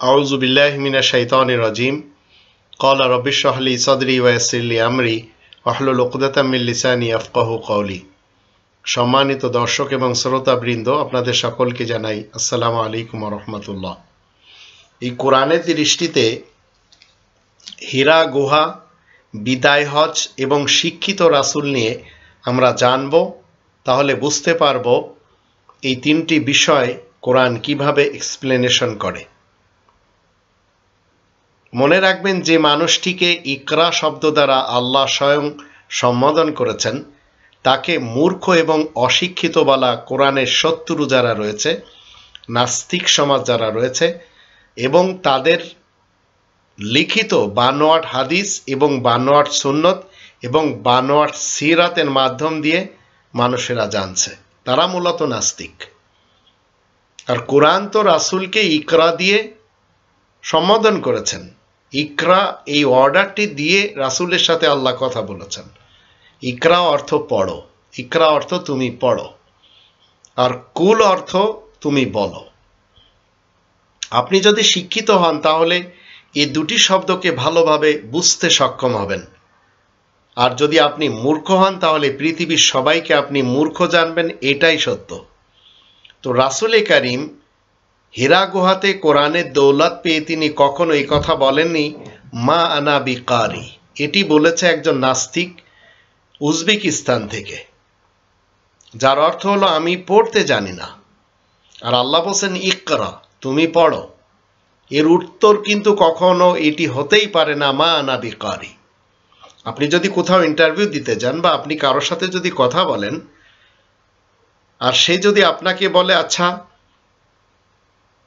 আউযু বিল্লাহি মিনাশ শাইতানির রাজিম। ক্বালা রাব্বি ইশরাহ লি সাদরি ওয়া ইয়াসসির লি আমরি ওয়াহলুল উকদাতাম মিন লিসানি ইয়াফকাহু কওলি। সম্মানিত দর্শক এবং শ্রোতাবৃন্দ, আপনাদের সকলকে জানাই আসসালামু আলাইকুম ওয়া রাহমাতুল্লাহ। এই কোরআনের দৃষ্টিতে হীরা গুহা, বিদায় হজ এবং শিক্ষিত রাসূল নিয়ে আমরা জানব। তাহলে বুঝতে পারব এই তিনটি বিষয় কোরআন কিভাবে এক্সপ্লেনেশন করে। মনে রাখবেন, যে মানুষটিকে ইকরা শব্দ দ্বারা আল্লাহ স্বয়ং সম্বোধন করেছেন তাকে মূর্খ এবং অশিক্ষিত বলা কোরআনের শত্রু যারা রয়েছে, নাস্তিক সমাজ যারা রয়েছে এবং তাদের লিখিত বানোয়াট হাদিস এবং বানোয়াট সুন্নত এবং বানোয়াট সিরাতের মাধ্যম দিয়ে মানুষেরা জানছে, তারা মূলত নাস্তিক। আর কোরআন তো রাসূলকে ইকরা দিয়ে সম্বোধন করেছেন। ইকরা এই অর্ডারটি দিয়ে রাসূলের সাথে আল্লাহ কথা বলেছেন। ইকরা অর্থ পড়ো, ইকরা অর্থ তুমি পড়ো, আর কুল অর্থ তুমি বলো। আপনি যদি শিক্ষিত হন তাহলে এই দুটি শব্দকে ভালোভাবে বুঝতে সক্ষম হবেন। আর যদি আপনি মূর্খ হন তাহলে পৃথিবীর সবাইকে আপনি মূর্খ জানবেন, এটাই সত্য। তো রাসূল কারীম হীরা গুহাতে কোরআনের দৌলত পেয়ে তিনি কখনো এই কথা বলেননি মা আনা বিকারি। এটি বলেছে একজন নাস্তিক উজবেকিস্তান থেকে, যার অর্থ হলো আমি পড়তে জানি না। আর আল্লাহ বলছেন ইকরা, তুমি পড়ো। এর উত্তর কিন্তু কখনো এটি হতেই পারে না মা আনা বিকারি। আপনি যদি কোথাও ইন্টারভিউ দিতে যান বা আপনি কারোর সাথে যদি কথা বলেন আর সে যদি আপনাকে বলে আচ্ছা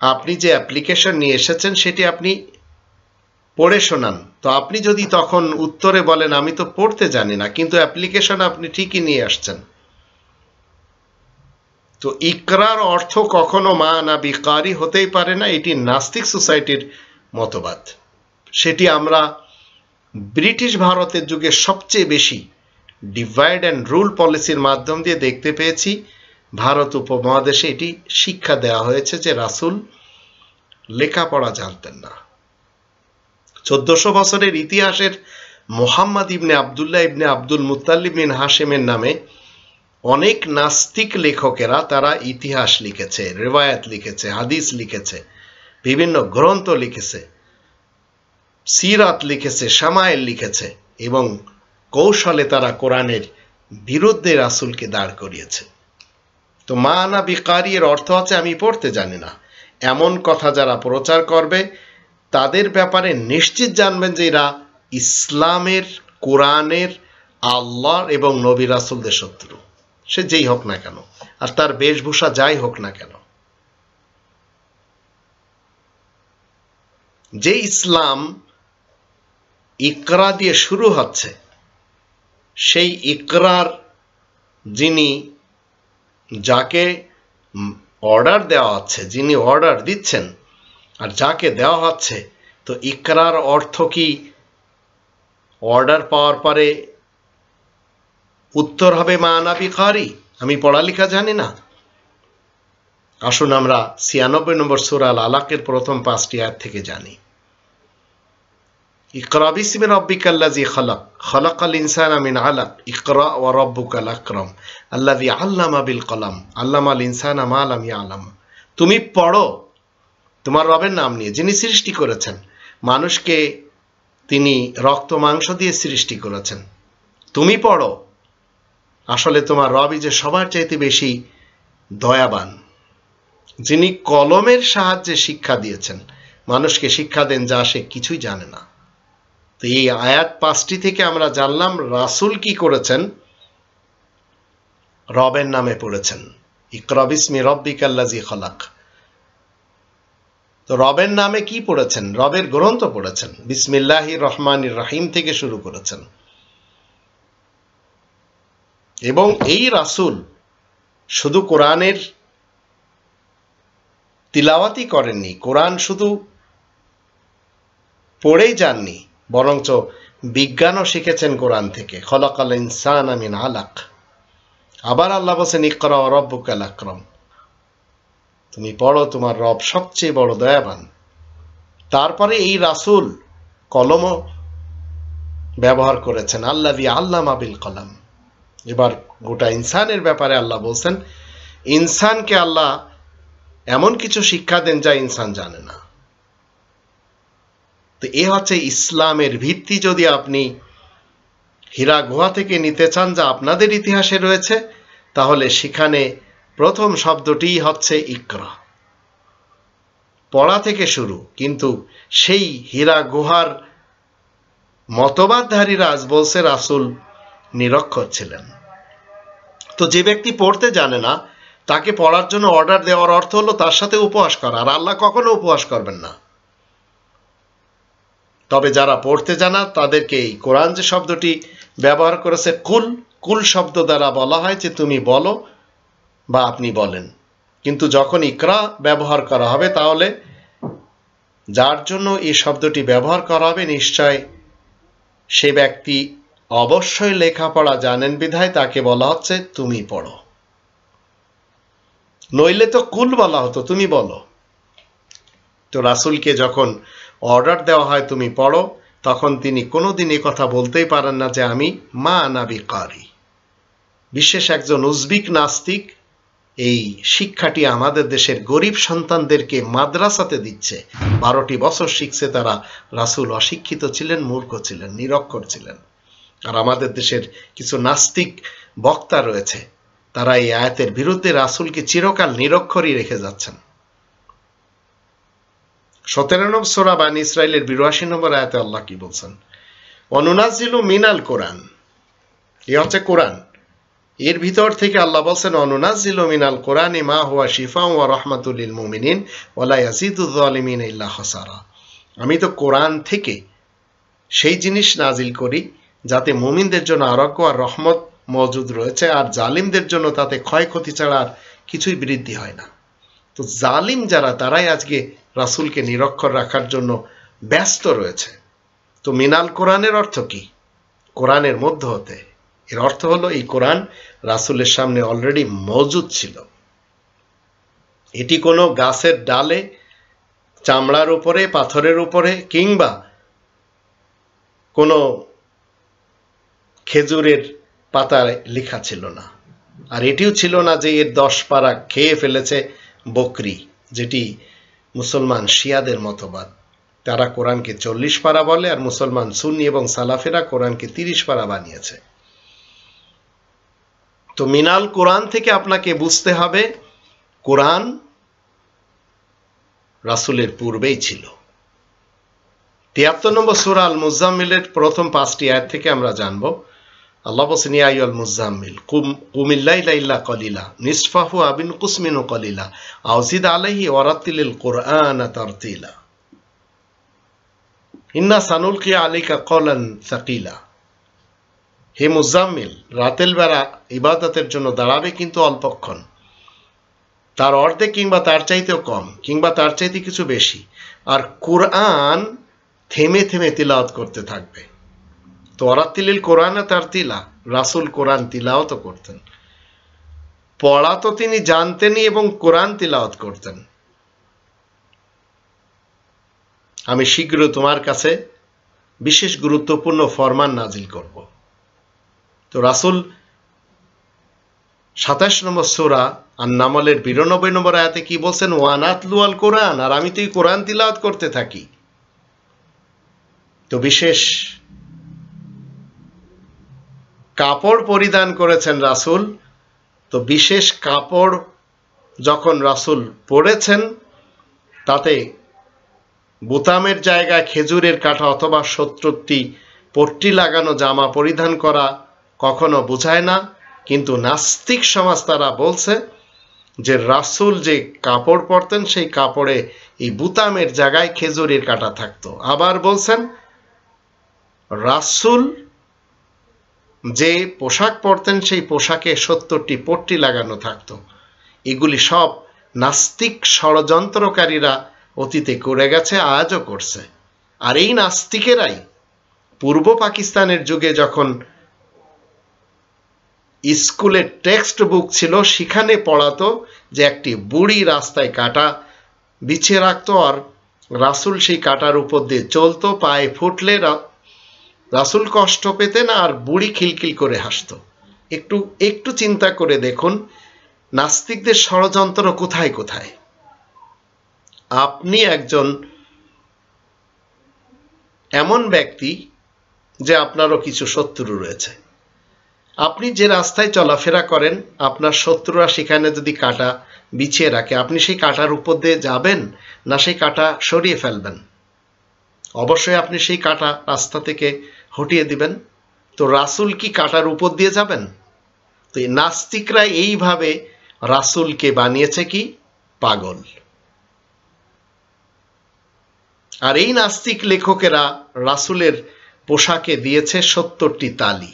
আপনি যে অ্যাপ্লিকেশন নিয়ে এসেছেন সেটি আপনি পড়ে শোনান, তো আপনি যদি তখন উত্তরে বলেন আমি তো পড়তে জানি না, কিন্তু অ্যাপ্লিকেশন আপনি ঠিকই নিয়ে আসছেন, তো ইকরার অর্থ কখনো মা না বিকারি হতেই পারে না। এটি নাস্তিক সোসাইটির মতবাদ। সেটি আমরা ব্রিটিশ ভারতের যুগে সবচেয়ে বেশি ডিভাইড অ্যান্ড রুল পলিসির মাধ্যম দিয়ে দেখতে পেয়েছি। ভারত উপমহাদেশে এটি শিক্ষা দেওয়া হয়েছে যে রাসূল লেখাপড়া জানতেন না। 1400 বছরের ইতিহাসের মুহাম্মদ ইবনে আবদুল্লাহ ইবনে আব্দুল মুত্তালিব বিন হাশেমের নামে অনেক নাস্তিক লেখকেরা তারা ইতিহাস লিখেছে, রিওয়ায়াত লিখেছে, হাদিস লিখেছে, বিভিন্ন গ্রন্থ লিখেছে, সিরাত লিখেছে, শামায়েল লিখেছে এবং কৌশলে তারা কোরআনের বিরুদ্ধে রাসূলকে দাঁড় করিয়েছে। তো মা আনা বিকারি এর অর্থ হচ্ছে আমি পড়তে জানি না। এমন কথা যারা প্রচার করবে তাদের ব্যাপারে নিশ্চিত জানবেন যে এরা ইসলামের, কোরআনের, আল্লাহর এবং নবী রাসূলদের শত্রু, সে যেই হোক না কেন, আর তার বেশভূষা যাই হোক না কেন। যে ইসলাম ইকরা দিয়ে শুরু হচ্ছে, সেই ইকরার যিনি, যাকে অর্ডার দেওয়া হচ্ছে, যিনি অর্ডার দিচ্ছেন আর যাকে দেওয়া হচ্ছে, তো ইকরার অর্থ কি অর্ডার পাওয়ার পরে উত্তর হবে মা আনা বিকারি, আমি পড়ালেখা জানি না? আসুন আমরা 96 নম্বর সূরা আল আলাকের প্রথম 5টি আয়াত থেকে জানি। ইকরা বিসমি রাব্বিকাল্লাযী খালাক, খালাকাল ইনসানা মিন আলাক, ইকরা ওয়া রাব্বুকাল আকরাম, আল্লাযী আল্লামা বিল কলম, আল্লামাল ইনসানা মা লাম ইয়ালাম। তুমি পড়ো তোমার রবের নাম নিয়ে, যিনি সৃষ্টি করেছেন। মানুষকে তিনি রক্ত মাংস দিয়ে সৃষ্টি করেছেন। তুমি পড়ো, আসলে তোমার রবই যে সবার চাইতে বেশি দয়াবান, যিনি কলমের সাহায্যে শিক্ষা দিয়েছেন। মানুষকে শিক্ষা দেন যা সে কিছুই জানে না। তো এই আয়াত 5টি থেকে আমরা জানলাম রাসূল কি করেছেন, রবের নামে পড়েছেন। ইকরা বিসমি রাব্বিকাল্লাযী খালাক। তো রবের নামে কি পড়েছেন? রবের গ্রন্থ পড়েছেন, বিসমিল্লাহির রহমানির রহিম থেকে শুরু করেছেন। এবং এই রাসূল শুধু কোরআনের তিলাওয়াতই করেননি, কোরআন শুধু পড়েই যাননি, বরঞ্চ বিজ্ঞানও শিখেছেন কোরআন থেকে। খলাকাল ইনসানা মিন আলাক। আবার আল্লাহ বলেন ইকরা ওয়া রাব্বুকাল আকরাম, তুমি পড়ো তোমার রব সবচেয়ে বড় দয়াবান। তারপরে এই রাসূল কলমও ব্যবহার করেছেন, আল্লাযী আল্লামা বিল কলম। এবার গোটা ইনসানের ব্যাপারে আল্লাহ বলছেন, ইনসানকে আল্লাহ এমন কিছু শিক্ষা দেন যা ইনসান জানে না। তো এ হচ্ছে ইসলামের ভিত্তি। যদি আপনি হীরা গুহা থেকে নিতে চান যা আপনাদের ইতিহাসে রয়েছে, তাহলে সেখানে প্রথম শব্দটি হচ্ছে ইকরা, পড়া থেকে শুরু। কিন্তু সেই হীরা গুহার মতবাদধারীরা আজ বলছে রাসূল নিরক্ষর ছিলেন। তো যে ব্যক্তি পড়তে জানে না তাকে পড়ার জন্য অর্ডার দেওয়ার অর্থ হলো তার সাথে উপহাস করা, আর আল্লাহ কখনো উপহাস করবেন না। তবে যারা পড়তে জানা তাদেরকে এই কোরআন যে শব্দটি ব্যবহার করেছে কুল, কুল শব্দ দ্বারা বলা হয় যে তুমি বলো বা আপনি বলেন। কিন্তু যখন ইকরা ব্যবহার করা হবে, তাহলে যার জন্য এই শব্দটি ব্যবহার করা হবে নিশ্চয় সে ব্যক্তি অবশ্যই লেখাপড়া জানেন বিধায় তাকে বলা হচ্ছে তুমি পড়ো। নইলে তো কুল বলা হতো তুমি বলো। তো রাসূলকে যখন অর্ডার দেওয়া হয় তুমি পড়ো, তখন তিনি কোনোদিন এই কথা বলতেই পারেন না যে আমি মা আনা বিকারি। বিশেষ একজন উজবেক নাস্তিক এই শিক্ষাটি আমাদের দেশের গরিব সন্তানদেরকে মাদ্রাসাতে দিচ্ছে। 12টি বছর শিখছে তারা। রাসূল অশিক্ষিত ছিলেন, মূর্খ ছিলেন, নিরক্ষর ছিলেন। আর আমাদের দেশের কিছু নাস্তিক বক্তা রয়েছে, তারা এই আয়াতের বিরুদ্ধে রাসূলকে চিরকাল নিরক্ষরই রেখে যাচ্ছেন। 17 নম্বর সূরা বানী ইসরাঈলের 82 নম্বর আয়াতে আল্লাহ কি বলছেন? অনুনাজিলু মিনাল কোরআন। এ হচ্ছে কোরআন। এর ভিতর থেকে আল্লাহ বলছেন অনুনাজিলু মিনাল কোরআনি মা হুয়া শিফাউ ওয়া রাহমাতুল লিল মুমিনিন ওয়া লা ইয়াজিদুয যালিমিনা ইল্লা খাসারা। আমি তো কোরআন থেকে সেই জিনিস নাজিল করি যাতে মুমিনদের জন্য আরোগ্য আর রহমত মজুদ রয়েছে, আর জালিমদের জন্য তাতে ক্ষয়ক্ষতি ছাড়া আর কিছুই বৃদ্ধি হয় না। তো জালিম যারা, তারাই আজকে রাসূলকে নিরক্ষর রাখার জন্য ব্যস্ত রয়েছে। তো মিনাল কোরআনের অর্থ কি? কোরআনের মধ্য হতে। এর অর্থ হলো এই কোরআন রাসূলের সামনে অলরেডি মজুদ ছিল। এটি কোনো গাছের ডালে, চামড়ার উপরে, পাথরের উপরে কিংবা কোনো খেজুরের পাতায় লেখা ছিল না। আর এটিও ছিল না যে এর 10 পারা খেয়ে ফেলেছে বকরি, যেটি মুসলমান শিয়াদের মতবাদ। তারা কোরআনকে 40 পারা বলে, আর মুসলমান সুন্নি এবং সালাফেরা কোরআনকে 30 পারা বানিয়েছে। তো মিনাল কোরআন থেকে আপনাকে বুঝতে হবে কোরআন রাসূলের পূর্বেই ছিল। 73 নম্বর সূরা আল মুজাম্মিলের প্রথম 5টি আয়াত থেকে আমরা জানব, আল্লাহ বলেন ইয়া আইয়ুহাল মুজাম্মিল কুমিল লাইলা ইল্লা কলিলা নিসফাহু আও ইনকুস মিনহু কলিলা আও জিদ আলাইহি ওয়া রাত্তিলিল কুরআনা তারতিলা ইন্না সানুলকি আলাইকা কওলান সাকিলা। হে মুজাম্মিল, রাতের বেলা ইবাদতের জন্য দাঁড়াবে কিন্তু অল্পক্ষণ, তার অর্ধেক কিংবা তার চাইতেও কম কিংবা তার চাইতে কিছু বেশি, আর কুরআন থেমে থেমে তিলাওয়াত করতে থাকবে। তো ওয়ারাত্তিলিল কোরআনা তারতিলা, রাসূল কোরআন তিলাওয়াত করতেন। পড়া তো তিনি জানতেনই এবং কোরআন তিলাওয়াত করতেন। আমি শীঘ্র তোমার কাছে বিশেষ গুরুত্বপূর্ণ ফরমান নাজিল করব। তো রাসূল 27 নম্বর সূরা আন-নামলের 92 নম্বর আয়াতে কি বলছেন? ওয়ানাতলু আল কোরআন, আর আমি তো এই কোরআন তিলাওয়াত করতে থাকি। তো বিশেষ কাপড় পরিধান করেছেন রাসূল। তো বিশেষ কাপড় যখন রাসূল পরেছেন, তাতে বোতামের জায়গায় খেজুরের কাঁটা অথবা 70টি পট্টি লাগানো জামা পরিধান করা কখনো বোঝায় না। কিন্তু নাস্তিক সমাজ তারা বলছে যে রাসূল যে কাপড় পরতেন সেই কাপড়ে এই বোতামের জায়গায় খেজুরের কাঁটা থাকতো। আবার বলছেন রাসূল যে পোশাক পরতেন সেই পোশাকে 70টি পট্টি লাগানো থাকতো। এগুলি সব নাস্তিক ষড়যন্ত্রকারীরা অতীতে করে গেছে, আজও করছে। আর এই নাস্তিকেরাই পূর্ব পাকিস্তানের যুগে যখন স্কুলে টেক্সট বুক ছিল, সেখানে পড়াতো যে একটি বুড়ি রাস্তায় কাটা বিছিয়ে রাখতো, আর রাসূল সেই কাঁটার উপর দিয়ে চলতো, পায়ে ফুটলে রাসূল কষ্ট পেতেন আর বুড়ি খিলখিল করে হাসত। একটু একটু চিন্তা করে দেখুন নাস্তিকদের ষড়যন্ত্র কোথায় কোথায়। আপনি একজন এমন ব্যক্তি যে আপনারও কিছু শত্রু রয়েছে, আপনি যে রাস্তায় চলাফেরা করেন আপনার শত্রুরা সেখানে যদি কাঁটা বিছিয়ে রাখে, আপনি সেই কাঁটার উপর দিয়ে যাবেন না সেই কাঁটা সরিয়ে ফেলবেন? অবশ্যই আপনি সেই কাঁটা রাস্তা থেকে হটিয়ে দিবেন। তো রাসূল কি কাঁটার উপর দিয়ে যাবেন? তো এই নাস্তিকরা এইভাবে রাসূলকে বানিয়েছে কি পাগল। আর এই নাস্তিক লেখকেরা রাসূলের পোশাকে দিয়েছে ৭০টি তালি।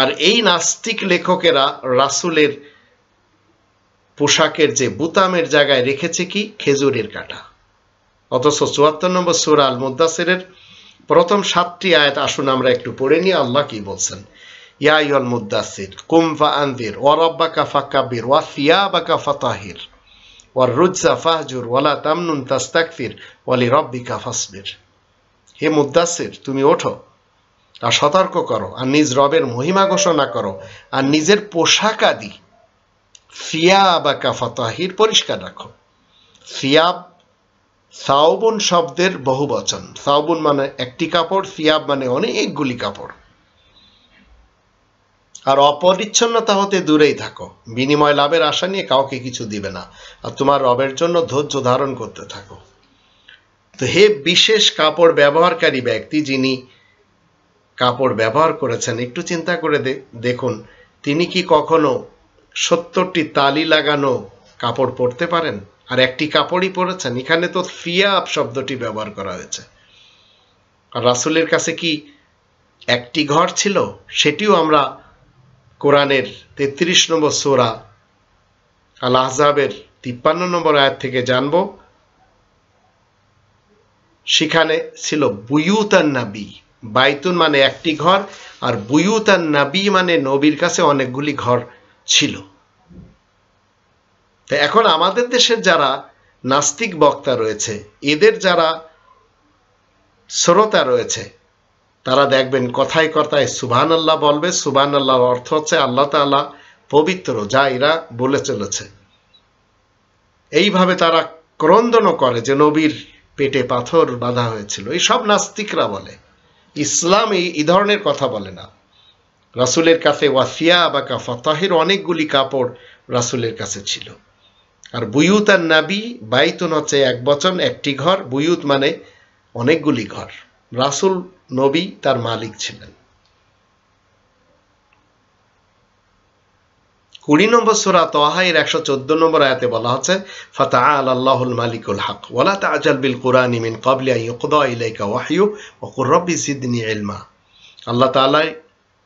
আর এই নাস্তিক লেখকেরা রাসূলের পোশাকের যে বুতামের জায়গায় রেখেছে কি খেজুরের কাঁটা। অথচ ৭৪ নম্বর সূরা আল মুদ্দাসিরের প্রথম ৭টি আয়াত আসুন আমরা একটু পড়ে নিই। আল্লাহ কি বলছেন? ইয়া আইয়ুহাল মুদ্দাসির কুম ফাআনযির ওয়া রাব্বাকা ফাকাব্বির ওয়া সিয়াবাকা ফাতাহির ওয়া রুজসা ফাহজুর ওয়া লা তামনুন তাস্তাকফির ওয়া লিরাব্বিকা ফাসবির। হে মুদ্দাসির, তুমি ওঠো আর সতর্ক করো আর নিজ রবের মহিমা ঘোষণা করো আর নিজের পোশাক আদি সিয়াবাকা ফাতাহির পরিষ্কার রাখো। সিয়াব সাওবুন শব্দের বহুবচন। সাওবুন মানে একটি কাপড়, সিয়াব মানে অনেকগুলি কাপড়। আর অপরিচ্ছন্নতা হতে দূরেই থাকো, বিনিময় লাভের আশা নিয়ে কাউকে কিছু দিবে না, আর তোমার রবের জন্য ধৈর্য ধারণ করতে থাকো। তো হে বিশেষ কাপড় ব্যবহারকারী ব্যক্তি, যিনি কাপড় ব্যবহার করেছেন, একটু চিন্তা করে দেখুন তিনি কি কখনো ৭০টি তালি লাগানো কাপড় পরতে পারেন? আর একটি কাপড়ই পরেছেন? এখানে তো ফিয়াব শব্দটি ব্যবহার করা হয়েছে। আর রাসূলের কাছে কি একটি ঘর ছিল? সেটিও আমরা কোরআনের ৩৩ নম্বর সূরা আল আহজাবের ৫৩ নম্বর আয়াত থেকে জানব। সেখানে ছিল বুয়ুতান নবী। বাইতুন মানে একটি ঘর, আর বুয়ুতান নবী মানে নবীর কাছে অনেকগুলি ঘর ছিল। তো এখন আমাদের দেশের যারা নাস্তিক বক্তা রয়েছে, এদের যারা শ্রোতা রয়েছে, তারা দেখবেন কথায় কথায় সুবহানাল্লাহ বলবে। সুবহানাল্লাহর অর্থ হচ্ছে আল্লাহ তাআলা পবিত্র, যা এরা বলে চলেছে। এইভাবে তারা ক্রন্দনও করে যে নবীর পেটে পাথর বাঁধা হয়েছিল। এই সব নাস্তিকরা বলে, ইসলাম এই ধরনের কথা বলে না। রাসূলের কাছে ওয়াসিয়াবাকা ফাতাহির অনেকগুলি কাপড় রাসূলের কাছে ছিল। আর বুয়ুতান নবী, বাইতুন হচ্ছে এক বচন, একটি ঘর, বুয়ুত মানে অনেকগুলি ঘর। রাসূল নবী তার মালিক ছিলেন। ২০ নম্বর সূরা তাহা এর ১১৪ নম্বর আয়াতে বলা হচ্ছে ফাতাআলা আল্লাহুল মালিকুল হক ওয়া লা তা'জাল বিল কুরআনি মিন ক্বাবলি আন ইউকদা ইলাইকা ওয়াহয়ু ওয়া কুর রাব্বি জিদনি ইলমা। আল্লাহ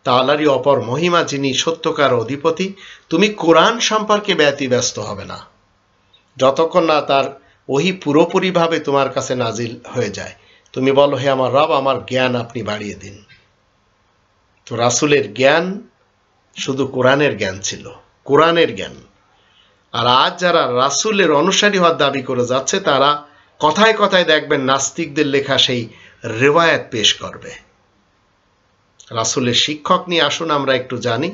তাআলারই অপর মহিমা, যিনি সত্যকার অধিপতি। তুমি কোরআন সম্পর্কে ব্যতিব্যস্ত হবে না যতক্ষণ না তার ওহী পুরোপুরিভাবে তোমার কাছে নাজিল হয়ে যায়। তুমি বলো, হে আমার রব, আমার জ্ঞান আপনি বাড়িয়ে দিন। তো রাসূলের জ্ঞান শুধু কোরআনের জ্ঞান ছিল, কোরআনের জ্ঞান। আর আজ যারা রাসূলের অনুসারী হওয়ার দাবি করে যাচ্ছে, তারা কথায় কথায় দেখবেন নাস্তিকদের লেখা সেই রিওয়ায়াত পেশ করবে। রাসূলের শিক্ষক নিয়ে আসুন আমরা একটু জানি।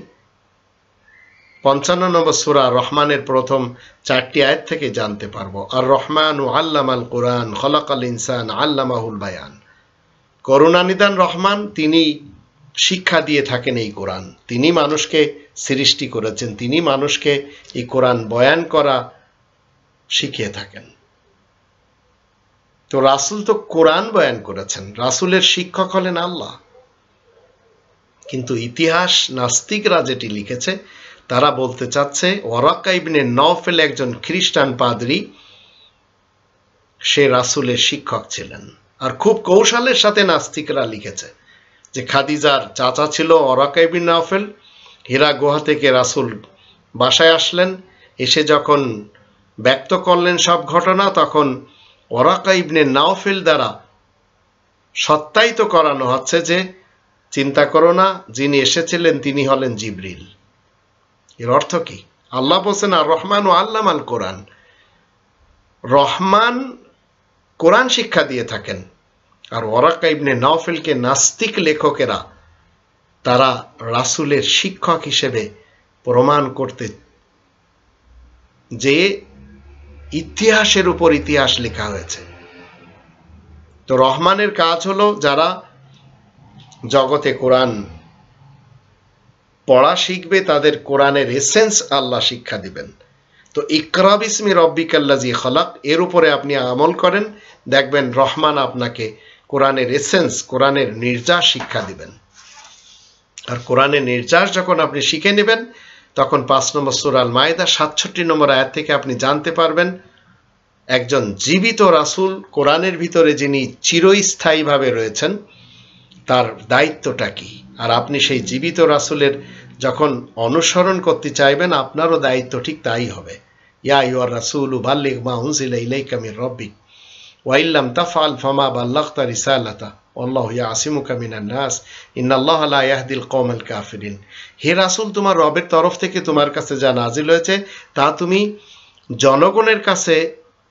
৫৫ নম্বর সূরা রহমানের প্রথম ৪টি আয়াত থেকে জানতে পারবো। আর রহমানু আল্লামাল কোরআন খলাকাল ইনসান আল্লামাহুল বায়ান। করুণানিধান রহমান, তিনি শিক্ষা দিয়ে থাকেন এই কোরআন। তিনি মানুষকে সৃষ্টি করেছেন, তিনি মানুষকে এই কোরআন বয়ান করা শিখিয়ে থাকেন। তো রাসূল তো কোরআন বয়ান করেছেন, রাসূলের শিক্ষক হলেন আল্লাহ। কিন্তু ইতিহাস নাস্তিকরা যেটি লিখেছে, তারা বলতে চাচ্ছে ওয়ারাকা ইবনে নওফেল একজন খ্রিস্টান পাদ্রী, সে রাসূলের শিক্ষক ছিলেন। আর খুব কৌশলের সাথে নাস্তিকরা লিখেছে যে খাদিজার চাচা ছিল ওয়ারাকা ইবনে নওফেল। হীরা গুহা থেকে রাসূল বাসায় আসলেন, এসে যখন ব্যক্ত করলেন সব ঘটনা, তখন ওয়ারাকা ইবনে নওফেল দ্বারা সত্যায়িত করানো হচ্ছে যে চিন্তা করো না, যিনি এসেছিলেন তিনি হলেন জিবরিল। এর অর্থ কি? আল্লাহ বলছেন আর রহমান ও আল্লামাল কোরআন। রহমান কোরআন শিক্ষা দিয়ে থাকেন। আর ওয়ারাকা ইবনে নওফেলকে নাস্তিক লেখকেরা তারা রাসূলের শিক্ষক হিসেবে প্রমাণ করতে যে ইতিহাসের উপর ইতিহাস লেখা হয়েছে। তো রহমানের কাজ হলো যারা জগতে কোরআন পড়া শিখবে তাদের কোরআনের এসেন্স আল্লাহ শিক্ষা দিবেন। তো ইকরা বিসমি রব্বিকাল্লাযী খলাক এর উপরে আপনি আমল করেন, দেখবেন রহমান আপনাকে কোরআনের এসেন্স, কোরআনের নির্যাস শিক্ষা দিবেন। আর কোরআনের নির্যাস যখন আপনি শিখে নেবেন তখন 5 নম্বর সূরা আল মাইদা 67 নম্বর আয়াত থেকে আপনি জানতে পারবেন একজন জীবিত রাসূল কোরআনের ভিতরে যিনি চিরস্থায়ীভাবে রয়েছেন তার দায়িত্বটা কি। আর আপনি সেই জীবিত রাসূলের যখন অনুসরণ করতে চাইবেন আপনারও দায়িত্ব ঠিক তাই হবে। ইয়া আইয়ুহার রাসূলু বাল্লিগ মা উনজিলা ইলাইকা মির রাব্বিক ওয়া ইল্লাম তাফআল ফামা বাল্লাগতা রিসালাতা আল্লাহু ইয়াসিমুকা মিনান নাস ইন্নাল্লাহা লা ইয়াহদিল কওমাল কাফিরিন। হে রাসূল, তোমার রবের তরফ থেকে তোমার কাছে যা নাজিল হয়েছে তা তুমি জনগণের কাছে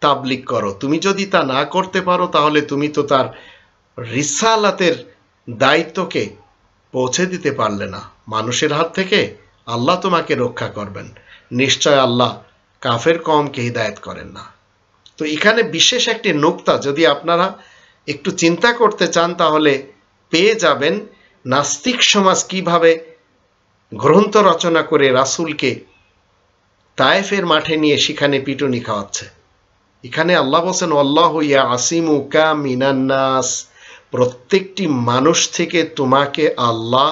তাবলীগ করো। তুমি যদি তা না করতে পারো তাহলে তুমি তো তার রিসালাতের দায়িত্বকে পৌঁছে দিতে পারলে না। মানুষের হাত থেকে আল্লাহ তোমাকে রক্ষা করবেন, নিশ্চয় আল্লাহ কাফের কওমকে হিদায়াত করেন না। তো এখানে বিশেষ একটি নুকতা যদি আপনারা একটু চিন্তা করতে চান তাহলে পেয়ে যাবেন নাস্তিক সমাজ কিভাবে গ্রন্থ রচনা করে রাসূলকে তায়েফের মাঠে নিয়ে সেখানে পিটুনি খাওয়াচ্ছে। এখানে আল্লাহ বলেন আল্লাহু ইয়াসিমুকা মিনান নাস, প্রত্যেকটি মানুষ থেকে তোমাকে আল্লাহ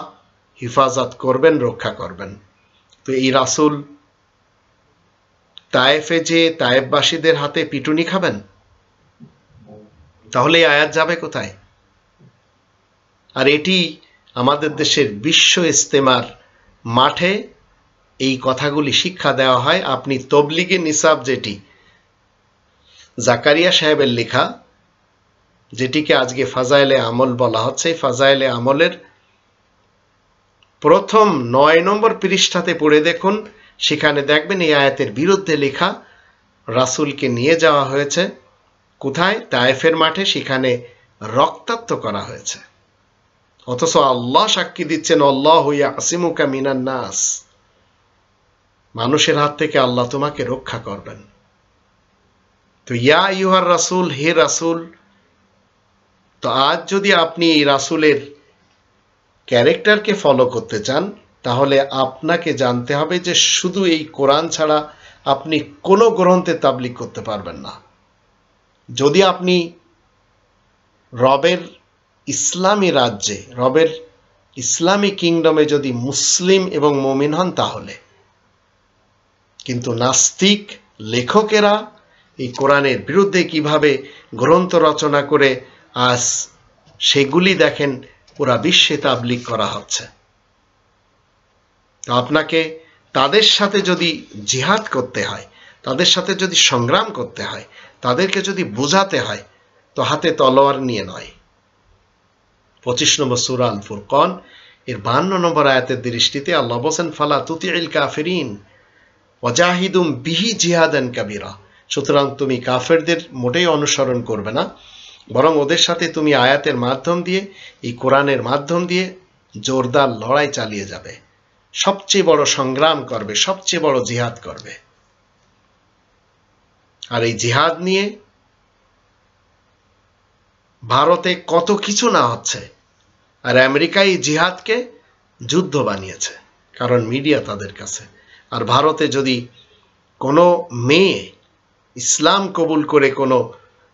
হিফাজত করবেন, রক্ষা করবেন। তো এই রাসূল তায়েফে যে তায়েফবাসীদের হাতে পিটুনি খাবেন, তাহলে এই আয়াত যাবে কোথায়? আর এটি আমাদের দেশের বিশ্ব ইজতেমার মাঠে এই কথাগুলি শিক্ষা দেওয়া হয়। আপনি তবলিগে নিসাব যেটি জাকারিয়া সাহেবের লেখা, যেটিকে আজকে ফাজাইলে আমল বলা হচ্ছে, ফাজাইলে আমলের প্রথম 9 নম্বর পৃষ্ঠাতে পড়ে দেখুন, সেখানে দেখবেন এই আয়াতের বিরুদ্ধে লেখা রাসূলকে নিয়ে যাওয়া হয়েছে কোথায়? তায়েফের মাঠে, সেখানে রক্তাক্ত করা হয়েছে। অথচ আল্লাহ সাক্ষী দিচ্ছেন আল্লাহু ইয়াসিমুকা মিনান নাস, মানুষের হাত থেকে আল্লাহ তোমাকে রক্ষা করবেন। তো ইয়া আইয়ুহার রাসূল, হে রাসূল, তো আজ যদি আপনি এই রাসূলের ক্যারেক্টারকে ফলো করতে চান তাহলে আপনাকে জানতে হবে যে শুধু এই কোরআন ছাড়া আপনি কোনো গ্রন্থে তাবলীগ করতে পারবেন না। যদি আপনি রবের ইসলামী রাজ্যে, রবের ইসলামী কিংডমে যদি মুসলিম এবং মুমিন হন তাহলে, কিন্তু নাস্তিক লেখকেরা এই কোরআনের বিরুদ্ধে কিভাবে গ্রন্থ রচনা করে আজ সেগুলি দেখেন পুরা বিশ্বে তাবলীগ করা হচ্ছে। আপনাকে তাদের সাথে যদি জিহাদ করতে হয়, তাদের সাথে যদি সংগ্রাম করতে হয়, তাদেরকে যদি বোঝাতে হয় তো হাতে তলোয়ার নিয়ে নয়। 25 নম্বর সূরা আল ফুরকান এর 52 নম্বর আয়াতের দৃষ্টিতে আল্লাহ বলেন ফালা তুতিইল কাফিরিন ওয়াজাহিদুম বিহি জিহাদান কাবীরা। সুতরাং তুমি কাফেরদের মোটেই অনুসরণ করবে না, বরং ওদের সাথে তুমি আয়াতের মাধ্যম দিয়ে, এই কোরআনের মাধ্যম দিয়ে জোরদার লড়াই চালিয়ে যাবে, সবচেয়ে বড় সংগ্রাম করবে, সবচেয়ে বড় জিহাদ করবে। আর এই জিহাদ নিয়ে ভারতে কত কিছু না হচ্ছে, আর আমেরিকা এই জিহাদকে যুদ্ধ বানিয়েছে, কারণ মিডিয়া তাদের কাছে। আর ভারতে যদি কোনো মেয়ে ইসলাম কবুল করে কোনো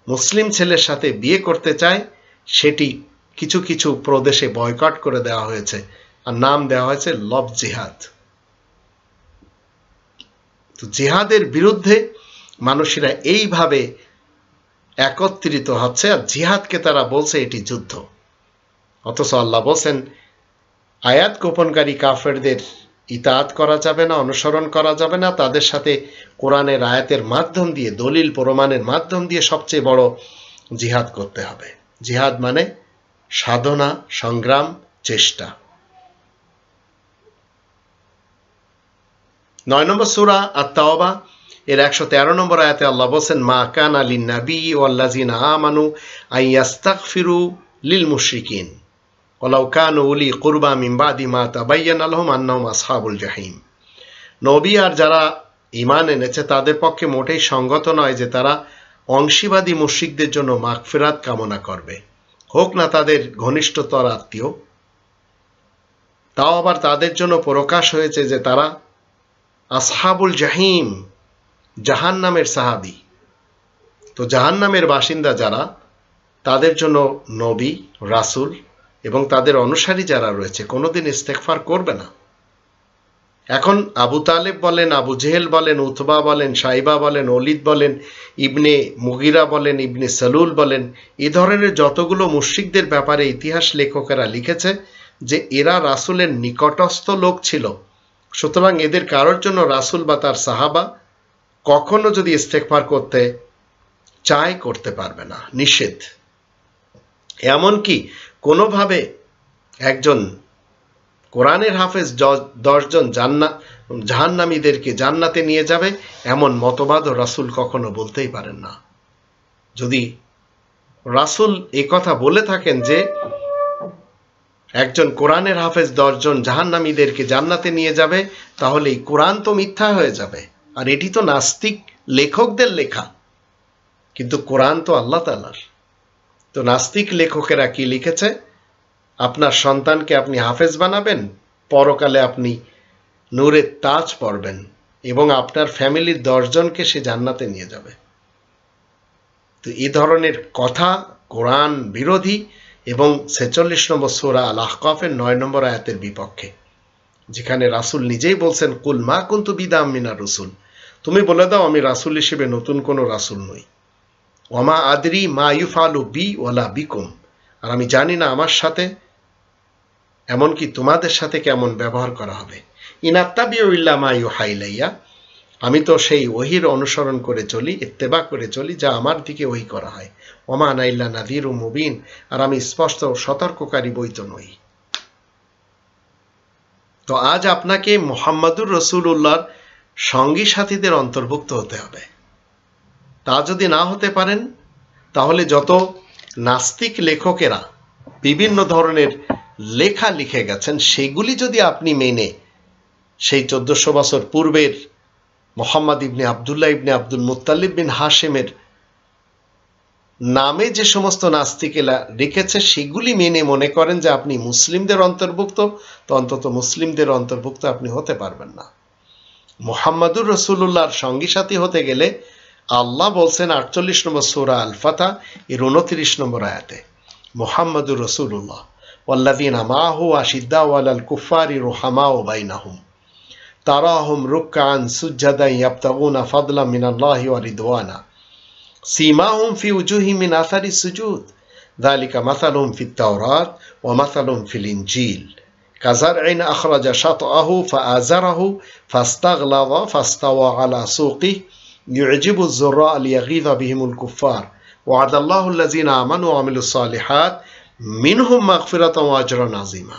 মুসলিম ছেলের সাথে বিয়ে করতে চায়, সেটি কিছু কিছু প্রদেশে বয়কট করে দেওয়া হয়েছে, আর নাম দেওয়া হয়েছে লভ জিহাদ। তো জিহাদের বিরুদ্ধে মানুষেরা এইভাবে একত্রিত হচ্ছে, আর জিহাদকে তারা বলছে এটি যুদ্ধ। অথচ আল্লাহ বলছেন আয়াত গোপনকারী কাফেরদের ইতাআত করা যাবে না, অনুসরণ করা যাবে না, তাদের সাথে কোরআনের আয়াতের মাধ্যম দিয়ে, দলিল প্রমাণের মাধ্যম দিয়ে সবচেয়ে বড় জিহাদ করতে হবে। জিহাদ মানে সাধনা, সংগ্রাম, চেষ্টা। 9 নম্বর সূরা আত-তাওবা এর 113 নম্বর আয়াতে আল্লাহ বলেন, মা কানা লিন নাবী ওয়াল্লাযিনা আমানু আইয়াস্তাগফিরু লিল মুশরিকিন ওয়ালাউ কানু উলি কুরবা মিন বাদি মা তাবায়্যানা লাহুম আন্নাহুম আসহাবুল জাহিম। নবী আর যারা ঈমান এনেছে তাদের পক্ষে মোটেই সঙ্গত নয় যে তারা অংশীবাদী মুশরিকদের জন্য মাগফিরাত কামনা করবে, হোক না তাদের ঘনিষ্ঠতর আত্মীয়। তাও আবার তাদের জন্য প্রকাশ হয়েছে যে তারা আসহাবুল জাহিম, জাহান্নামের সাহাবী। তো জাহান্নামের বাসিন্দা যারা, তাদের জন্য নবী, রাসূল এবং তাদের অনুসারী যারা রয়েছে কোনোদিন ইস্তেগফার করবে না। এখন আবু তালেব বলেন, আবু জেহেল বলেন, উতবা বলেন, সাইবা বলেন, ওলিদ বলেন, ইবনে মুগিরা বলেন, ইবনে সালুল বলেন, এ ধরনের যতগুলো মুশরিকদের ব্যাপারে ইতিহাস লেখকেরা লিখেছে যে এরা রাসূলের নিকটস্থ লোক ছিল, সুতরাং এদের কারোর জন্য রাসূল বা তার সাহাবা কখনো যদি ইস্তেগফার করতে চায় করতে পারবে না, নিষেধ। এমনকি কোনোভাবে একজন কোরআনের হাফেজ 10 জন জাহান্নামীদেরকে জান্নাতে নিয়ে যাবে এমন মতবাদও রাসূল কখনো বলতেই পারেন না। যদি রাসূল এই কথা বলে থাকেন যে একজন কোরআনের হাফেজ 10 জন জাহান্নামীদেরকে জান্নাতে নিয়ে যাবে, তাহলে এই কোরআন তো মিথ্যা হয়ে যাবে, আর এটি তো নাস্তিক লেখকদের লেখা, কিন্তু কোরআন তো আল্লাহ তাআলার। তো নাস্তিক লেখকেরা কি লিখেছে, আপনার সন্তানকে আপনি হাফেজ বানাবেন, পরকালে আপনি নূরের তাজ পরবেন এবং আপনার ফ্যামিলির 10 জনকে সে জান্নাতে নিয়ে যাবে। তো এই ধরনের কথা কোরআন বিরোধী এবং 46 নম্বর সূরা আল আহকাফের 9 নম্বর আয়াতের বিপক্ষে, যেখানে রাসূল নিজেই বলছেন, কুল মা কুনতু বিদআম মিনার রাসূল, তুমি বলে দাও আমি রাসূল হিসেবে নতুন কোনো রাসূল নই। ওয়ামা আদরি মা ইউফালু বি ওয়ালা বিকুম, আর আমি জানি না আমার সাথে এমনকি তোমাদের সাথে কেমন ব্যবহার করা হবে। ইনাত্তাবিউ ইল্লা মা ইউহা ইলাইয়া, আমি তো সেই ওহীর অনুসরণ করে চলি, ইত্তেবা করে চলি যা আমার দিকে ওহী করা হয়। ওমা আনা ইল্লা নাযীরুম মুবিন, আর আমি স্পষ্ট সতর্ককারী বই তো নই। তো আজ আপনাকে মুহাম্মাদুর রাসূলুল্লাহর সঙ্গী সাথীদের অন্তর্ভুক্ত হতে হবে। তা যদি না হতে পারেন, তাহলে যত নাস্তিক লেখকেরা বিভিন্ন ধরনের লেখা লিখে গেছেন সেগুলি যদি আপনি মেনে সেই 1400 বছর পূর্বের মুহাম্মদ ইবনে আব্দুল্লাহ ইবনে আব্দুল মুত্তালিব বিন হাশেমের নামে যে সমস্ত নাস্তিকেরা লিখেছে সেগুলি মেনে মনে করেন যে আপনি মুসলিমদের অন্তর্ভুক্ত, তো অন্তত মুসলিমদের অন্তর্ভুক্ত আপনি হতে পারবেন না। মুহাম্মাদুর রাসূলুল্লাহর সঙ্গী সাথী হতে গেলে আল্লাহ বলছেন 48 নম্বর সূরা আল ফাতহ এর 29 নম্বর আয়াতে, মুহাম্মাদুর রাসূলুল্লাহ ওয়াল্লাযীনা মাআহু আশিদ্দাউ আলাল কুফারি রুহামাউ বাইনাহুম তারাহুম রুকআন সুজদান ইয়াবতাগুনা ফাদলাম মিনাল্লাহি ওয়া রিদওয়ানা সীমাহুম ফি উজুহিহিম মিন আসারিস সুজুদ যালিকা মাসালুহুম ফিত তাওরাত ওয়া মাসালুহুম ফিল ইনজিল কাযারইন আখরাজা শাতআহু ফাআযারাহু ফাস্তাগলাযা ফাস্তাওয়া আলা সুকিহি ইউজিবু যুররা লিয়াগীযা বিহিমুল কুফার ওয়া'দাল্লাহু আল্লাযীনা আমানু ওয়া আমিলুস সালিহাত মিনহুম মাগফিরাতাও ওয়া আজরান আযীমা।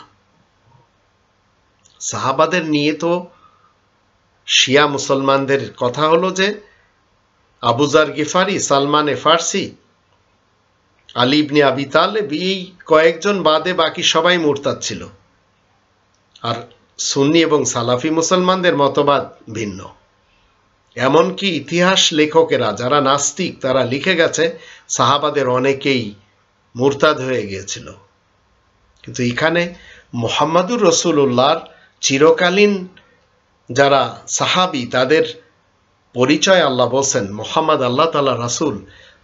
সাহাবাদের নিয়ে তো শিয়া মুসলমানদের কথা হলো যে আবু যার গিফারি, সালমানে ফার্সি, আলী ইবনে আবি তালেব, এই কয়েকজন বাদে বাকি সবাই মুরতাদ ছিল। আর সুন্নি এবং সালাফি মুসলমানদের মতবাদ ভিন্ন। এমনকি ইতিহাস লেখকেরা যারা নাস্তিক তারা লিখে গেছে সাহাবাদের অনেকেই মুরতাদ হয়ে গিয়েছিল। কিন্তু এখানে মুহাম্মাদুর রাসূলুল্লাহর চিরকালীন যারা সাহাবী তাদের পরিচয় আল্লাহ বলছেন মুহাম্মদ আল্লাহ তাআলা রাসূল,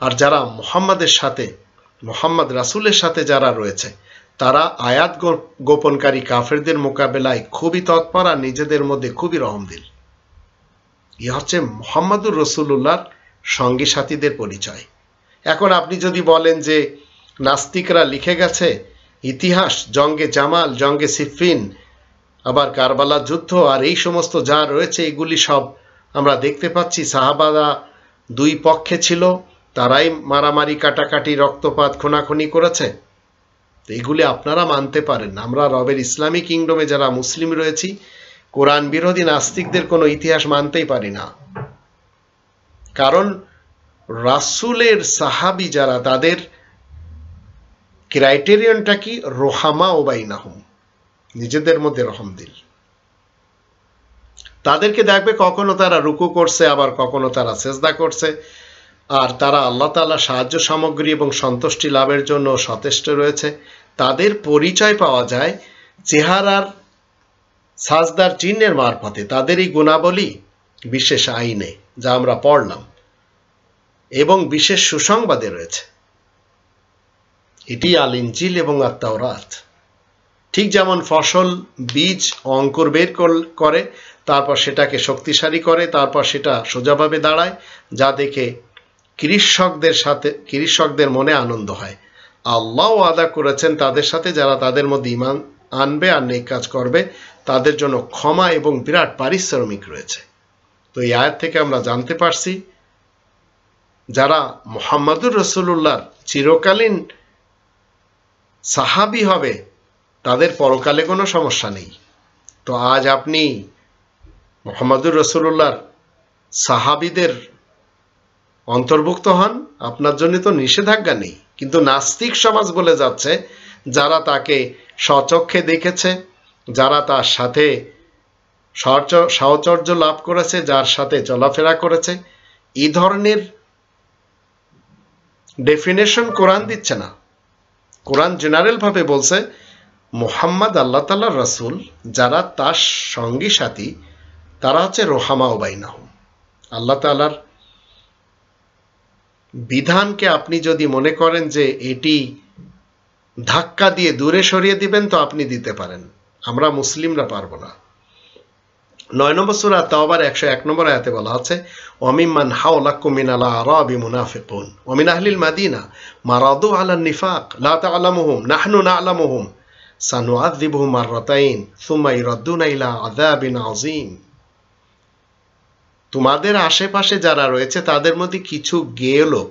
আর যারা মুহাম্মাদের সাথে মুহাম্মদ রাসূলের সাথে যারা রয়েছে তারা আয়াত গোপনকারী কাফেরদের মোকাবেলায় খুবই তৎপর আর নিজেদের মধ্যে খুবই রহমদিল। এ হচ্ছে মুহাম্মাদুর রাসূলুল্লাহর সঙ্গী সাথীদের পরিচয়। এখন আপনি যদি বলেন যে নাস্তিকরা লিখে গেছে ইতিহাস, জঙ্গে জামাল, জঙ্গে সিফিন, আবার কারবালার যুদ্ধ আর এই সমস্ত যা রয়েছে এগুলি সব আমরা দেখতে পাচ্ছি সাহাবারা দুই পক্ষে ছিল, তারাই মারামারি কাটাকাটি রক্তপাত খুনাখুনি করেছে, তো এগুলি আপনারা মানতে পারেন না। আমরা রবের ইসলামী কিংডমে যারা মুসলিম রয়েছি কোরআন বিরোধী নাস্তিকদের কোনো ইতিহাস মানতেই পারি না। কারণ রাসূলের সাহাবী যারা, তাদের ক্রাইটেরিয়নটা কি? রোহামা ও বাইনাহুম, নিজেদের মধ্যে রহমদিল। তাদেরকে দেখবে কখনো তারা রুকু করছে, আবার কখনো তারা সেজদা করছে, আর তারা আল্লাহ তাআলার সাহায্য সামগ্রী এবং সন্তুষ্টি লাভের জন্য সচেষ্ট রয়েছে। তাদের পরিচয় পাওয়া যায় চেহারার সাজদার চিহ্নের মারফতে, তাদের এই গুণাবলী বিশেষ আইনে যা আমরা পড়লাম এবং বিশেষ সুসংবাদে রয়েছে। এটি আল ইনজিল এবং আত-তাওরাত। ঠিক যেমন ফসল বীজ অঙ্কুর বের করে, তারপর সেটাকে শক্তিশালী করে, তারপর সেটা সোজাভাবে দাঁড়ায়, যা দেখে কৃষকদের মনে আনন্দ হয়। আল্লাহ ওয়াদা করেছেন তাদের সাথে, যারা তাদের মধ্যে ঈমান আনবে আর নেক কাজ করবে, তাদের জন্য ক্ষমা এবং বিরাট পারিশ্রমিক রয়েছে। তো এই আয়াত থেকে আমরা জানতে পারছি যারা মুহাম্মদুর রাসূলুল্লাহর চিরকালীন সাহাবী হবে, তাদের পরকালে কোনো সমস্যা নেই। তো আজ আপনি মুহাম্মদুর রাসূলুল্লাহর সাহাবীদের অন্তর্ভুক্ত হন, আপনার জন্য তো নিষেধাজ্ঞা নেই। কিন্তু নাস্তিক সমাজ বলে যাচ্ছে, যারা তাকে স্বচক্ষে দেখেছে, যারা তার সাথে সাহচর্য লাভ করেছে, যার সাথে চলাফেরা করেছে, এই ধরনের ডেফিনেশন কোরআন দিচ্ছে না। কোরআন জেনারেল ভাবে বলছে মুহাম্মদ আল্লাহ তাআলার রাসূল, যারা তার সঙ্গী সাথী, তারা হচ্ছে রোহামা ও বাইনাহুম। আল্লাহ তাআলার বিধানকে আপনি যদি মনে করেন যে এটি ধাক্কা দিয়ে দূরে সরিয়ে দিবেন, তো আপনি দিতে পারেন, আমরা মুসলিমরা পারবো না। 9 নম্বর সূরা তাওবার 101 নম্বর আয়াতে বলা আছে, ওয়ামিম্মান হাওলাকুম মিনাল আরাবি মুনাফিকুন ওয়া মিন আহলিল মাদিনা মারাদু আলান নিফাক লা তা'লামুহুম নাহনু না'লামুহুম সানুআযিবুহুম মাররাতাইন সুম্মা ইরাদ্দুনা ইলা আযাবিন আযীম। তোমাদের আশেপাশে যারা রয়েছে তাদের মধ্যে কিছু গেয় লোক,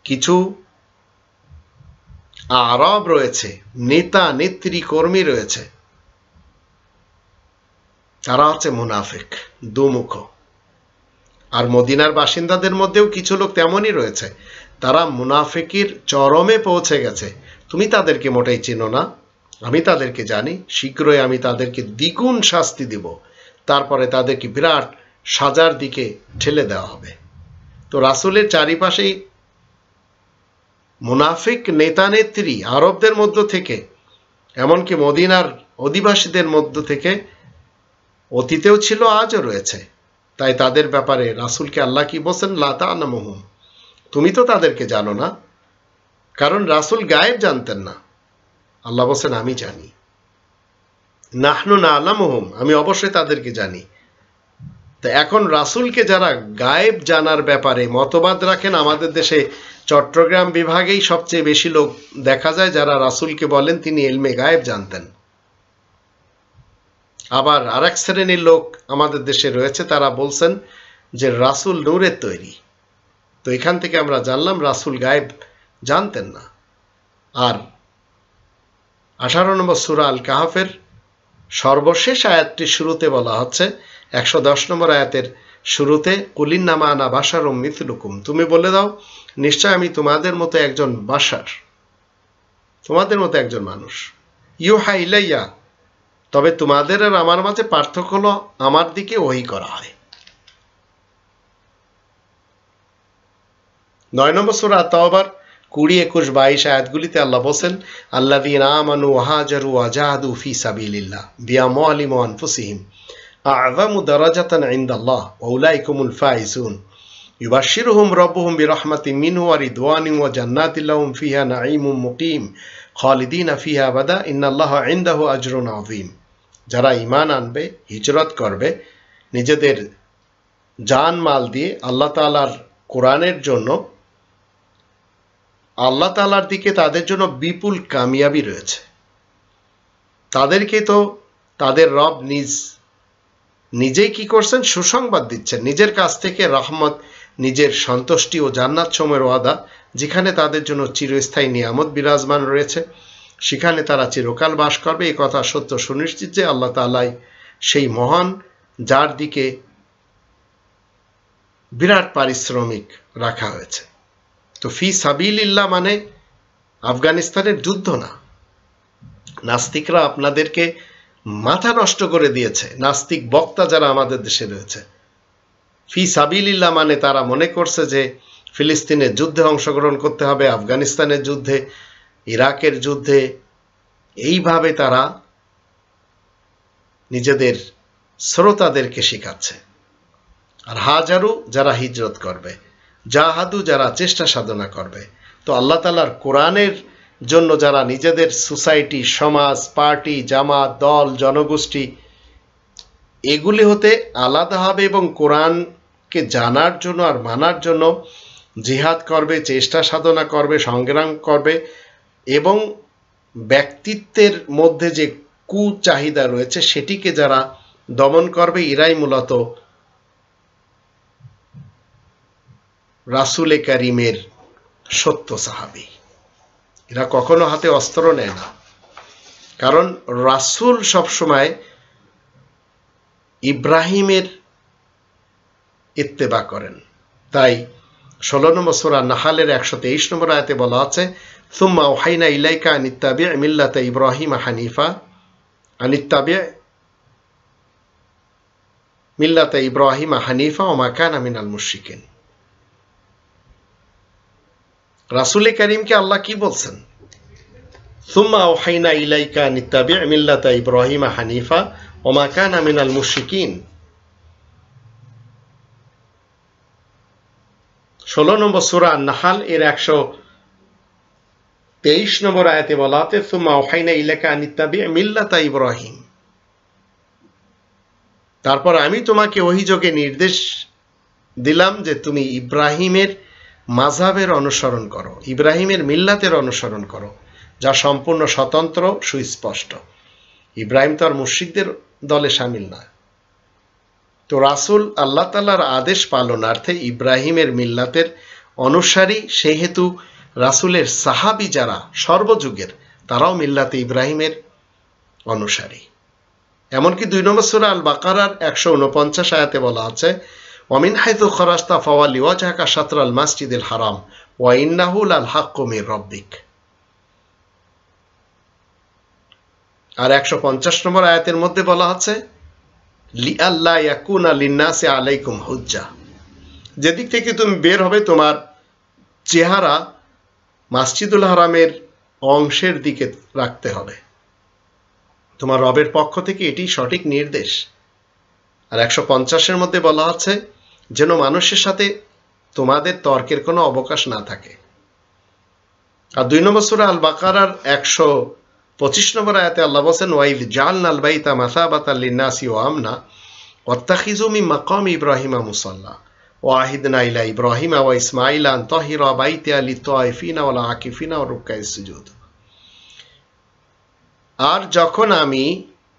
কিছু আরব রয়েছে, নেতা নেত্রী কর্মী রয়েছে, তারা হচ্ছে মুনাফিক, দুমুখ। আর মদিনার বাসিন্দাদের মধ্যেও কিছু লোক তেমনই রয়েছে, তারা মুনাফিকের চরমে পৌঁছে গেছে। তুমি তাদেরকে মোটেই চিনো না, আমি তাদেরকে জানি। শীঘ্রই আমি তাদেরকে দ্বিগুণ শাস্তি দিব, তারপরে তাদেরকে বিরাট সাজার দিকে ঠেলে দেওয়া হবে। তো রাসূলের চারিপাশেই মুনাফিক নেতা নেত্রী আরবদের মধ্য থেকে, এমনকি মদিনার অধিবাসীদের মধ্য থেকে অতীতেও ছিল, আজও রয়েছে। তাই তাদের ব্যাপারে রাসূলকে আল্লাহ কি বলছেন? লা তা'লামুহুম, তুমি তো তাদেরকে জানো না, কারণ রাসূল গায়েব জানতেন না। আল্লাহ বলছেন আমি জানি। নাহনু না'লামুহুম, আমি অবশ্যই তাদেরকে জানি। তো এখন রাসূলকে যারা গায়েব জানার ব্যাপারে মতবাদ রাখেন, আমাদের দেশে চট্টগ্রাম বিভাগেই সবচেয়ে বেশি লোক দেখা যায় যারা রাসূলকে বলেন তিনি ইলমে গায়েব জানতেন। আবার আরেক শ্রেণীর লোক আমাদের দেশে রয়েছে, তারা বলছেন যে রাসূল নূরের তৈরি। তো এখান থেকে আমরা জানলাম রাসূল গায়েব জানতেন না। আর 18 নম্বর সূরা আল কাহফের সর্বশেষ আয়াতটির শুরুতে বলা হচ্ছে, 110 নম্বর আয়াতের শুরুতে, কুলিন্নামা আনা বাশারুম মিথলুকুম, তুমি বলে দাও নিশ্চয় আমি তোমাদের মতো একজন বাশার, তোমাদের মতো একজন মানুষ। ইউহা ইলাইয়া, তবে তোমাদের আর আমার মাঝে পার্থক্য হলো আমার দিকে ওহী করা হয়। 9 নম্বর সূরা তাওবার 20, 21, 22 আয়াতগুলিতে আল্লাহ বলেন, আল্লাযীনা আমানু ওয়া হাজারু ওয়া জাহাদু ফি সাবিলিল্লাহ বিআমওয়ালিহিম ওয়া আনফুসিহিম আ'যামু দারাজাতান ইনদাল্লাহ ওয়া উলাইকুমুল ফাইজুন ইউবাশশিরুহুম রাব্বুহুম বিরাহমাতিন মিনহু ওয়া রিদওয়ানিন ওয়া জান্নাতিন লাহুম ফিহা নাঈমুম মুকিম খালিদিনা ফিহা আবাদা ইন্নাল্লাহা ইনদাহু আজরুন আযীম। যারা ঈমান আনবে, হিজরত করবে, নিজেদের জান মাল দিয়ে আল্লাহ তাআলার কোরআনের জন্য, আল্লাহ তাআলার দিকে, তাদের জন্য বিপুল কামিয়াবি রয়েছে। তাদেরকে তো তাদের রব নিজেই কি করছেন? সুসংবাদ দিচ্ছেন, নিজের কাছ থেকে রহমত, নিজের সন্তুষ্টি ও জান্নাত সময়ের ওয়াদা, যেখানে তাদের জন্য চিরস্থায়ী নিয়ামত বিরাজমান রয়েছে, সেখানে তারা চিরকাল বাস করবে। এই কথা সত্য সুনিশ্চিত যে আল্লাহ তাআলাই সেই মহান, যার দিকে বিরাট পারিশ্রমিক রাখা হয়েছে। তো ফি সাবিলিল্লাহ মানে আফগানিস্তানের যুদ্ধ না। নাস্তিকরা আপনাদেরকে মাথা নষ্ট করে দিয়েছে, নাস্তিক বক্তা যারা আমাদের দেশে রয়েছে। ফি সাবিলিল্লাহ মানে তারা মনে করছে যে ফিলিস্তিনের যুদ্ধে অংশগ্রহণ করতে হবে, আফগানিস্তানের যুদ্ধে, ইরাকের যুদ্ধে। এইভাবে তারা নিজেদের শ্রোতাদেরকে শেখাচ্ছে। আর হাজারু যারা হিজরত করবে, জাহাদু যারা চেষ্টা সাধনা করবে। তো আল্লাহ তাআলার কোরআনের জন্য যারা নিজেদের সোসাইটি, সমাজ, পার্টি, জামাত, দল, জনগোষ্ঠী এগুলি হতে আলাদা হবে এবং কোরআনকে জানার জন্য আর মানার জন্য জিহাদ করবে, চেষ্টা সাধনা করবে, সংগ্রাম করবে এবং ব্যক্তিত্বের মধ্যে যে কুচাহিদা রয়েছে সেটিকে যারা দমন করবে, এরাই মূলত রাসূল কারীমের সত্য সাহাবী। এরা কখনো হাতে অস্ত্র নেয় না, কারণ রাসূল সবসময় ইব্রাহিমের ইত্তেবা করেন। তাই 16 নম্বর সূরা নাহলের 123 নম্বর আয়াতে বলা আছে, সুম্মা ওহাইনা ইলাইকা আনিত্তাবি' মিল্লাতা ইব্রাহিম হানিফা আনিত্তাবি' মিল্লাতা ইব্রাহিম হানিফা ওয়া মা কানা মিনাল মুশরিকিন। রাসূল কারীমকে আল্লাহ কি বলছেন? সুম্মা ওহাইনা ইলাইকা আনিত্তাবি' মিল্লাতা ইব্রাহিম হানিফা ওয়া মা কানা মিনাল মুশরিকিন। 16 নম্বর সূরা নাহল এর 123 নম্বর আয়াতে বলা আছে, সুম্মা ওহাইনা ইলাইকা আনিত্তাবি' মিল্লাতা ইব্রাহিম। তারপর আমি তোমাকে ওহীযোগে নির্দেশ দিলাম যে তুমি ইব্রাহিমের মাযহাবের অনুসরণ করো, ইব্রাহিমের মিল্লাতের অনুসরণ করো, যা সম্পূর্ণ স্বতন্ত্র, সুস্পষ্ট। ইব্রাহিম তো আর মুশরিকদের দলে শামিল না। তো রাসূল আল্লাহ তাআলার আদেশ পালনার্থে ইব্রাহিমের মিল্লাতের অনুসারী, সেহেতু রাসূলের সাহাবী যারা সর্বযুগের, তারাও মিল্লাতে ইব্রাহিমের অনুসারী। এমনকি 2 নম্বর সূরা আল বাকারার 149 আয়াতে বলা আছে, ওয়ামিন হাইতু খরাজতা ফাওয়াল্লি ওয়াজহাকা শাতরাল মাসজিদিল হারাম ওয়া ইন্নাহু লাল হাক্কু মির রাব্বিক। আর 150 নম্বর আয়াতের মধ্যে বলা আছে, লিআল্লা ইয়াকুনা লিন্নাসি আলাইকুম হুজ্জা। যেদিক থেকে তুমি বের হবে তোমার চেহারা মসজিদুল হারামের অংশের দিকে রাখতে হবে। তোমার রবের পক্ষ থেকে এটি সঠিক নির্দেশ। আর 150-এর মধ্যে বলা আছে, যেন মানুষের সাথে তোমাদের তর্কের কোনো অবকাশ না থাকে। আর 2 নম্বর সূরা আল বাকারার 125 নম্বর আয়াতে আল্লাহ বলেন, ওয়াইদ জাআলনাল বাইতা মাসাবাতাল লিন্নাসি ওয়া আমনা ওয়াত্তাখিযু মিন মাকামি ইব্রাহিমা মুসাল্লা ওয়া আহিদনা ইলা ইব্রাহিমা ওয়া ইসমাঈলা আন তাহিরা বাইতিয়া লিত-তায়িফিনা ওয়াল আকিফিনা ওয়া রুকআইস সুজুদ। আর যখন আমি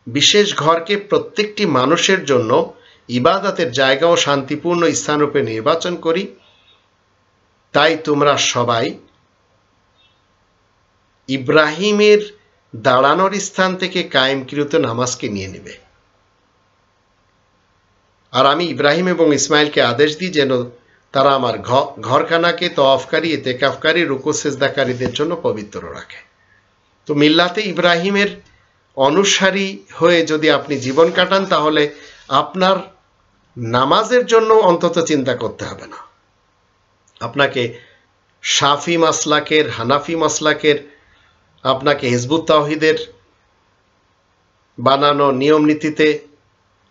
বিশেষ ঘরকে প্রত্যেকটি মানুষের জন্য ইবাদতের জায়গা ও শান্তিপূর্ণ স্থানরূপে নির্বাচন করি, তাই তোমরা সবাই ইব্রাহিমের দাঁড়ানোর স্থান থেকে কায়েমকৃত নামাজকে নিয়ে নেবে। আর আমি ইব্রাহিম এবং ইসমাইলকে আদেশ দিই যেন তারা আমার ঘরখানাকে তওয়াফকারী, ইতিকাফকারী, রুকু সিজদাকারীদের জন্য পবিত্র রাখে। তো মিল্লাতে ইব্রাহিমের অনুসারী হয়ে যদি আপনি জীবন কাটান, তাহলে আপনার নামাজের জন্য অন্তত চিন্তা করতে হবে না। আপনাকে শাফি মাসলাকের, হানাফি মাসলাকের, আপনাকে হিজবুত তাওহীদের বানানো নিয়ম নীতিতে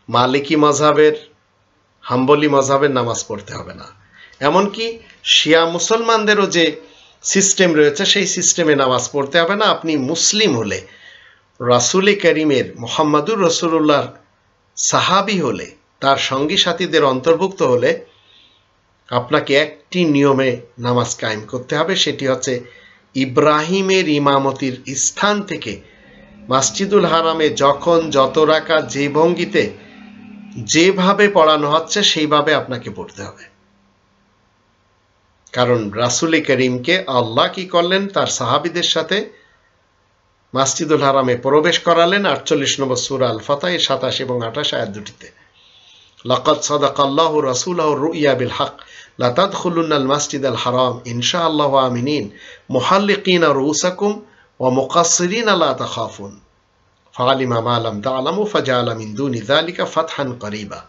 মালিকি মাযহাবের, হাম্বলি মাযহাবের নামাজ পড়তে হবে না। এমনকি শিয়া মুসলমানদেরও যে সিস্টেম রয়েছে সেই সিস্টেমে নামাজ পড়তে হবে না। আপনি মুসলিম হলে, রাসূল কারীমের মুহাম্মাদুর রাসূলুল্লাহর সাহাবী হলে, তার সঙ্গী সাথীদের অন্তর্ভুক্ত হলে আপনাকে একটি নিয়মে নামাজ কায়েম করতে হবে, সেটি হচ্ছে ইব্রাহিমের ইমামতির স্থান থেকে মসজিদুল হারামে যখন যত রাকাত যে ভঙ্গিতে যেভাবে পড়ানো হচ্ছে সেইভাবে আপনাকে পড়তে হবে। কারণ রাসূল করিমকে আল্লাহ কি করলেন, তার সাহাবীদের সাথে মসজিদুল হারামে প্রবেশ করালেন 48 নম্বর সূরা আল ফাতহ 27 এবং 28 আয়াত দুটিতে। লাকাদ সাদাকাল্লাহু রাসূলাহু রুইয়া বিল হক লা তাদখুলুনাল মাসজিদাল হারাম ইনশাআল্লাহু আমিনিন মুহাল্লিকিনা রুউসাকুম ওয়া মুকাসসিরিনা লা তাখাফুন ফাআলিমা মা লাম তা'লামু ফাজআলা মিন দুনি যালিকা ফাতহান করিবা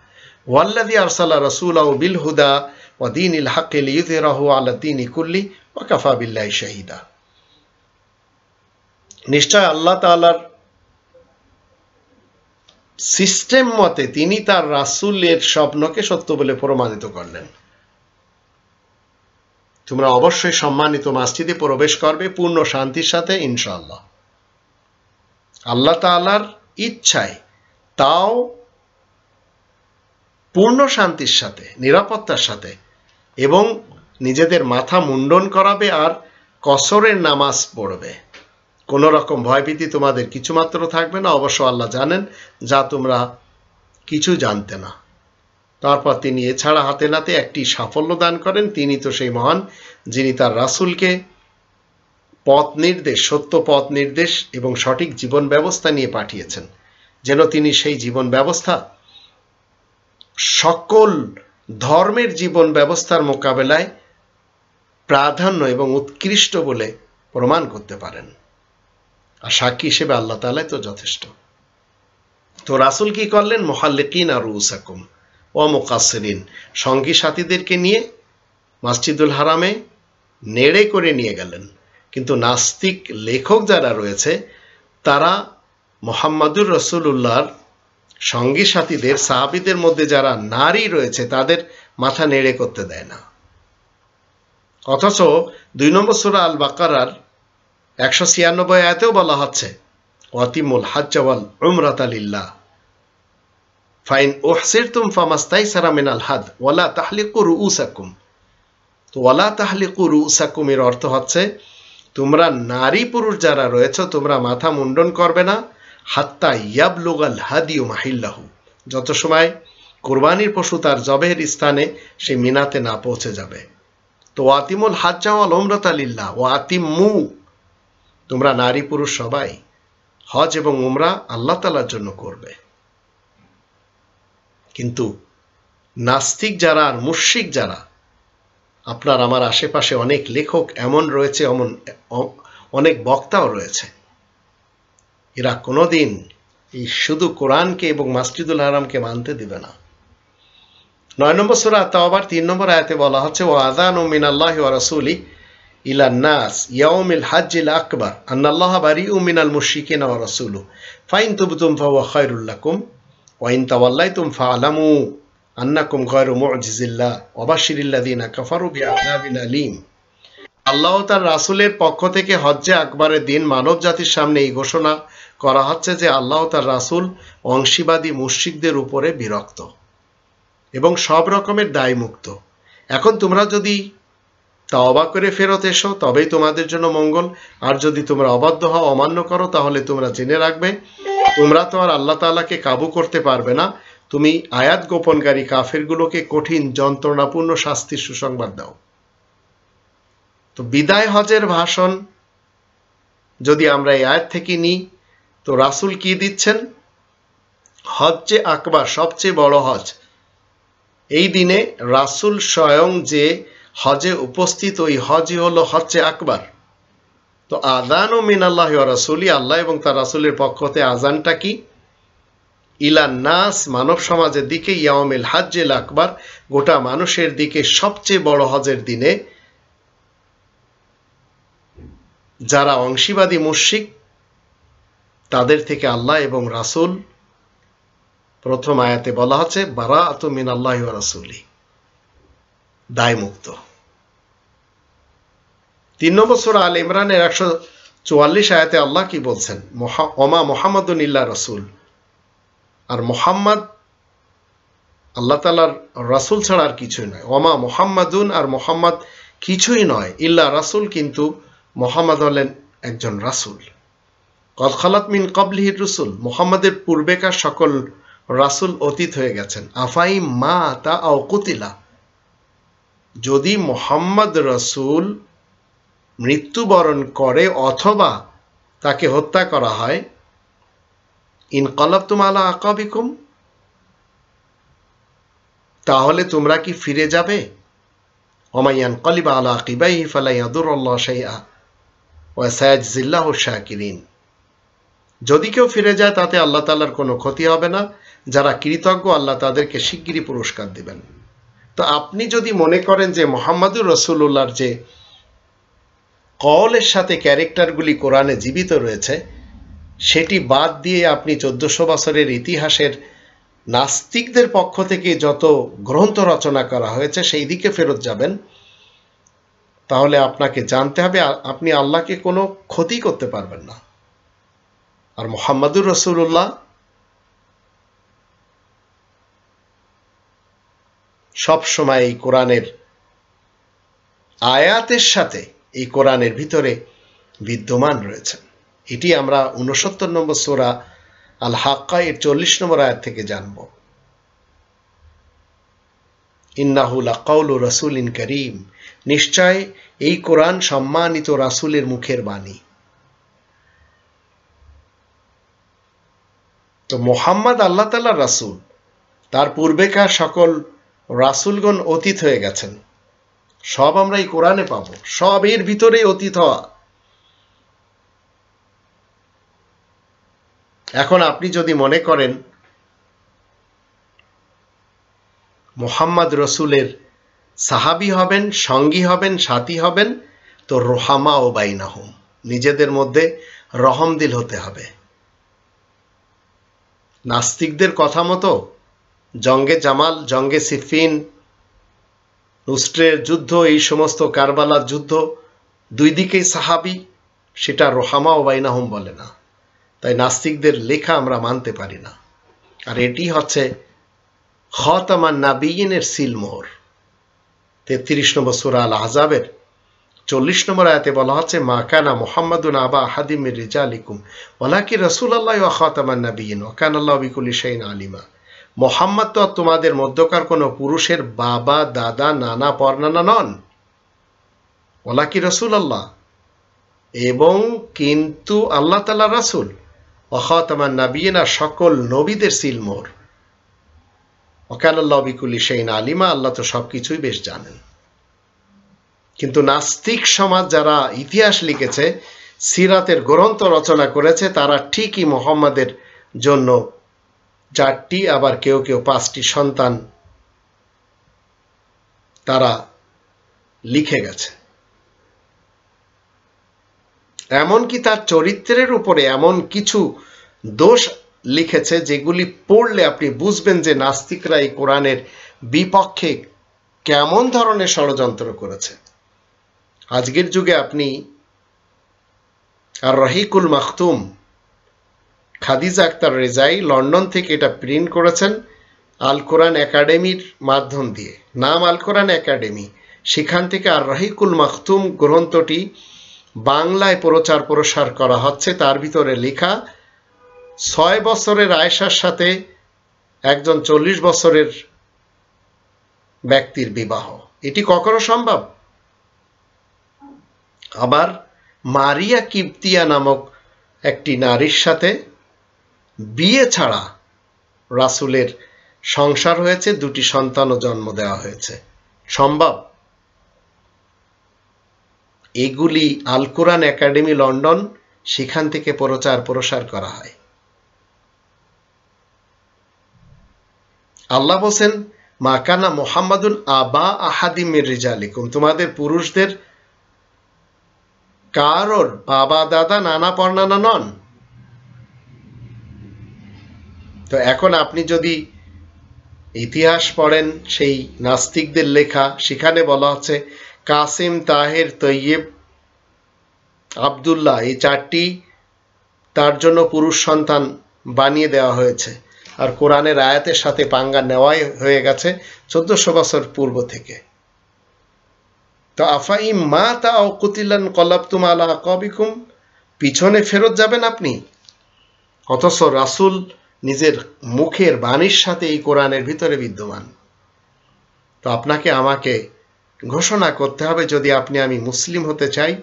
ওয়াল্লাযী আরসালা রাসূলাহু বিল হুদা ওয়া দীনিল হক লিইয়ুযহিরাহু আলা দীনি কুল্লি ওয়া কাফা বিল্লাহি শাহীদা। নিশ্চয় আল্লাহ তাআলার সিস্টেম মতে তিনি তার রাসূলের স্বপ্নকে সত্য বলে প্রমাণিত করলেন। তোমরা অবশ্যই সম্মানিত মসজিদে প্রবেশ করবে পূর্ণ শান্তির সাথে ইনশাআল্লাহ, আল্লাহ তাআলার ইচ্ছায়, তাও পূর্ণ শান্তির সাথে, নিরাপত্তার সাথে, এবং নিজেদের মাথা মুন্ডন করাবে আর কসরের নামাজ পড়বে। কোন রকম ভয়ভীতি তোমাদের কিছুমাত্র থাকবে না, অবশ্য আল্লাহ জানেন যা তোমরা কিছু জানতে না। তারপর তিনি এছাড়া হাতে নাতে একটি সাফল্য দান করেন, তিনি তো সেই মহান যিনি তার রাসূলকে পথ নির্দেশ, সত্য পথ নির্দেশ এবং সঠিক জীবন ব্যবস্থা নিয়ে পাঠিয়েছেন, যেন তিনি সেই জীবন ব্যবস্থা সকল ধর্মের জীবন ব্যবস্থার মোকাবেলায় প্রাধান্য এবং উৎকৃষ্ট বলে প্রমাণ করতে পারেন। আর সাক্ষী হিসেবে আল্লাহ তাআলাই তো যথেষ্ট। তো রাসূল কি করলেন? মুহাল্লিকিনা রুউসাকুম ওয়া মুকাসসিরিন, সঙ্গী সাথীদেরকে নিয়ে মসজিদুল হারামে নেড়ে করে নিয়ে গেলেন। কিন্তু নাস্তিক লেখক যারা রয়েছে তারা মুহাম্মাদুর রাসূলুল্লাহর সঙ্গী সাথীদের, সাহাবীদের মধ্যে যারা নারী রয়েছে তাদের মাথা নেড়ে করতে দেয় না। অথচ 2 নম্বর সূরা আল বাকারার 196 আয়াতেও বলা হচ্ছে ওয়াতিমুল হজ্জ ওয়াল উমরাতা লিল্লাহ ফাইন উহসিরতুম ফামাস্তাইসারা মিনাল হাদ ওয়ালা তাহলিকু রুউসাকুম। তো ওয়ালা তাহলিকু রুউসাকুম এর অর্থ হচ্ছে তোমরা নারী পুরুষ যারা রয়েছে তোমরা মাথা মুন্ডন করবে না হাত্তা ইয়াবলুগাল হাদিউ মাহিল্লাহু, যত সময় কুরবানির পশু তার জবেহের স্থানে সে মিনাতে না পৌঁছে যাবে। তো ওয়াতিমুল হজ্জ ওয়াল উমরাতা লিল্লাহ ওয়াতিমু, তোমরা নারী পুরুষ সবাই হজ এবং উমরা আল্লাহ তাআলার জন্য করবে। কিন্তু নাস্তিক যারা আর মুশরিক যারা, আপনার আমার আশেপাশে অনেক লেখক এমন রয়েছে, অনেক বক্তাও রয়েছে, এরা কোনোদিন এই শুধু কোরআনকে এবং মসজিদুল হারামকে মানতে দিবে না। 9 নম্বর সূরা তাওবার 3 নম্বর আয়াতে বলা হচ্ছে ওয়া আযানু মিনাল্লাহি ওয়া রাসূলি ইলান নাস ইয়াউমিল হজ্জিল আকবার আন্নাল্লাহা বারিউম মিনাল মুশরিকিনা ওয়া রাসূলুহু ফাইন তুবতুম ফাহুয়া খায়রুল লাকুম ওয়া ইন তাওয়াল্লাইতুম ফাআলামু আন্নাকুম গায়রু মু'জিজিল্লাহ ওয়া বাশশিরিল্লাযিনা কাফারু বিআযাবিন আলীম। আল্লাহ তার রাসূলের পক্ষ থেকে হজ্জে আকবরের দিন মানব জাতির সামনে এই ঘোষণা করা হচ্ছে যে আল্লাহ তার রাসূল অংশীবাদী মুশরিকদের উপরে বিরক্ত এবং সব রকমের দায়মুক্ত। এখন তোমরা যদি তওবা করে ফেরত এসো তবেই তোমাদের জন্য মঙ্গল, আর যদি তোমরা অবাধ্য হও, অমান্য করো, তাহলে তোমরা জেনে রাখবে তোমরা তো আর আল্লাহ তাআলাকে কাবু করতে পারবে না। তুমি আয়াত গোপনকারী কাফেরগুলোকে কঠিন যন্ত্রণাপূর্ণ শাস্তির সুসংবাদ দাও। তো বিদায় হজের ভাষণ যদি আমরা এই আয়াত থেকে নিই, তো রাসূল কি দিচ্ছেন? হজ্জে আকবার, সবচেয়ে বড় হজ, এই দিনে রাসূল স্বয়ং যে হজে উপস্থিত, ওই হজই হলো হজ্জে আকবার। তো আযানু মিনাল্লাহি ওয়া রাসূলি, আল্লাহ এবং তার রাসূলের পক্ষ হতে আযানটা কি? ইলান নাস, মানব সমাজের দিকে, ইয়াউমিল হজ্জিল আকবার, গোটা মানুষের দিকে সবচেয়ে বড় হজের দিনে যারা অংশীবাদী মুশরিক তাদের থেকে আল্লাহ এবং রাসূল, প্রথম আয়াতে বলা হচ্ছে বারাআতু মিনাল্লাহি ওয়া রাসূলি, দায়মুক্ত। 3 নম্বর সূরা আল ইমরানের 144 আয়াতে আল্লাহ কি বলছেন? ওমা মুহাম্মাদুন ইল্লা রাসূল, আর মুহাম্মদ আল্লাহ তাআলার রাসূল ছাড়া আর কিছুই নয়। ওমা মুহাম্মাদুন, আর মুহাম্মদ কিছুই নয়, ইল্লা রাসূল, কিন্তু মুহাম্মদ হলেন একজন রাসূল। কদ খালাত মিন ক্বাবলিহি রুসুল, মুহাম্মদের পূর্বেকার সকল রাসূল অতীত হয়ে গেছেন। আফাই মা তা আও কুতিলা, যদি মুহাম্মদ রাসূল মৃত্যুবরণ করে অথবা তাকে হত্যা করা হয়, ইনকালাবতুম আলা আকাবিকুম, তাহলে তোমরা কি ফিরে যাবে? ওমাইয়ান কলিবা আলা আকিবাইহি ফালা ইয়াদুরুল্লাহ শাইআ ওয়া সায়াজজিল্লাহু শাকিরিন। যদি কেউ ফিরে যায় তাতে আল্লাহ তাআলার কোনো ক্ষতি হবে না, যারা কৃতজ্ঞ আল্লাহ তাদেরকে শিগগিরই পুরস্কার দিবেন। তো আপনি যদি মনে করেন যে মুহাম্মদুর রাসূলুল্লাহর যে কওলের সাথে ক্যারেক্টারগুলি কোরআনে জীবিত রয়েছে সেটি বাদ দিয়ে আপনি 1400 বছরের ইতিহাসের নাস্তিকদের পক্ষ থেকে যত গ্রন্থ রচনা করা হয়েছে সেই দিকে ফেরত যাবেন, তাহলে আপনাকে জানতে হবে আপনি আল্লাহকে কোনো ক্ষতি করতে পারবেন না। আর মুহাম্মদুর রাসূলুল্লাহ সব সময় এই কোরআনের আয়াতের সাথে এই কোরআনের ভিতরে বিদ্যমান রয়েছেন। এটি আমরা 69 নম্বর সূরা আল হাক্কা এর 40 নম্বর আয়াত থেকে জানব। ইন্নাহু লাকাউলু রাসূলিন কারীম, নিশ্চয় এই কোরআন সম্মানিত রাসূলের মুখের বাণী। তো মুহাম্মদ আল্লাহ তাআলার রাসূল, তার পূর্বেকার সকল রাসূলগণ অতীত হয়ে গেছেন, সব আমরা এই কোরআনে পাবো, সব এর ভিতরেই অতীত হওয়া। এখন আপনি যদি মনে করেন মুহাম্মদ রাসূলের সাহাবী হবেন, সঙ্গী হবেন, সাথী হবেন, তো রোহামা ও বাইনাহুম, নিজেদের মধ্যে রহমদিল হতে হবে। নাস্তিকদের কথা মতো জঙ্গে জামাল, জঙ্গে সিফিন, নুসরের যুদ্ধ, এই সমস্ত কারবালার যুদ্ধ, দুই দিকেই সাহাবী, সেটা রোহামা ও বাইনাহুম বলে না। তাই নাস্তিকদের লেখা আমরা মানতে পারি না। আর এটি হচ্ছে খাতামান নাবিয়িনের সিলমোহর। 33 নম্বর সূরা আল আহজাবের 40 নম্বর আয়াতে বলা হচ্ছে, মা কানা মুহাম্মাদুন আবা আহাদিম মির রিজালিকুম ওয়ালাকিন রাসূলুল্লাহি ওয়া খাতামান নাবিয়িন ওয়া কানা আল্লাহু বিকুল্লি শাইইন আলিমা। মুহাম্মদ তো তোমাদের মধ্যকার কোনো পুরুষের বাবা, দাদা, নানা, পরনানা নন, ওয়ালাকিন রাসূলুল্লাহ, এবং কিন্তু আল্লাহ তাআলার রাসূল, ওয়া খাতামান নাবিয়িন, সকল নবীদের সিলমোহর, ওয়া কানা আল্লাহু বিকুল্লি শাইইন আলিমা, আল্লাহ তো সবকিছুই বেশ জানেন। কিন্তু নাস্তিক সমাজ যারা ইতিহাস লিখেছে, সিরাতের গ্রন্থ রচনা করেছে, তারা ঠিকই মুহাম্মাদের জন্য 4টি, আবার কেউ কেউ 5টি সন্তান তারা লিখে গেছে। এমনকি তার চরিত্রের উপরে এমন কিছু দোষ লিখেছে যেগুলি পড়লে আপনি বুঝবেন যে নাস্তিকরা এই কোরআনের বিপক্ষে কেমন ধরনের ষড়যন্ত্র করেছে। আজকের যুগে আপনি আর রহিকুল মাখতুম, খাদিজা আক্তার রেজাই লন্ডন থেকে এটা প্রিন্ট করেছেন আল কোরআন একাডেমির মাধ্যম দিয়ে, নাম আল কোরআন একাডেমি। সেখান থেকে আর রহিকুল মাখতুম গ্রন্থটি বাংলায় প্রচার প্রসার করা হচ্ছে। তার ভিতরে লেখা 6 বছরের আয়েশার সাথে একজন 40 বছরের ব্যক্তির বিবাহ, এটি কখনো সম্ভব? আবার মারিয়া কিবতিয়া নামক একটি নারীর সাথে বিয়ে ছাড়া রাসূলের সংসার হয়েছে, 2টি সন্তানও জন্ম দেওয়া হয়েছে, সম্ভব? এগুলি আল কোরআন একাডেমি লন্ডন, সেখান থেকে প্রচার প্রসার করা হয়। আল্লাহ বলেন, মা কানা মুহাম্মাদুন আবা আহাদিম মির রিজালিকুম, তোমাদের পুরুষদের কারোর বাবা, দাদা, নানা, পরনানা নন। তো এখন আপনি যদি ইতিহাস পড়েন, সেই নাস্তিকদের লেখা, সেখানে বলা হচ্ছে কাসিম, তাহের, তৈয়ব, আব্দুল্লাহ, এই 4টি তার জন্য পুরুষ সন্তান বানিয়ে দেওয়া হয়েছে। আর কোরআনের আয়াতের সাথে পাঙ্গা নেওয়াই হয়ে গেছে 1400 বছর পূর্ব থেকে। তো আফাইম মা তা ও কুতিলান কলাবতুম আলা আকাবিকুম, পিছনে ফেরত যাবেন আপনি? অথচ রাসূল নিজের মুখের বাণীর সাথে এই কোরআনের ভিতরে বিদ্যমান। তো আপনাকে আমাকে ঘোষণা করতে হবে, যদি আমি মুসলিম হতে চাই,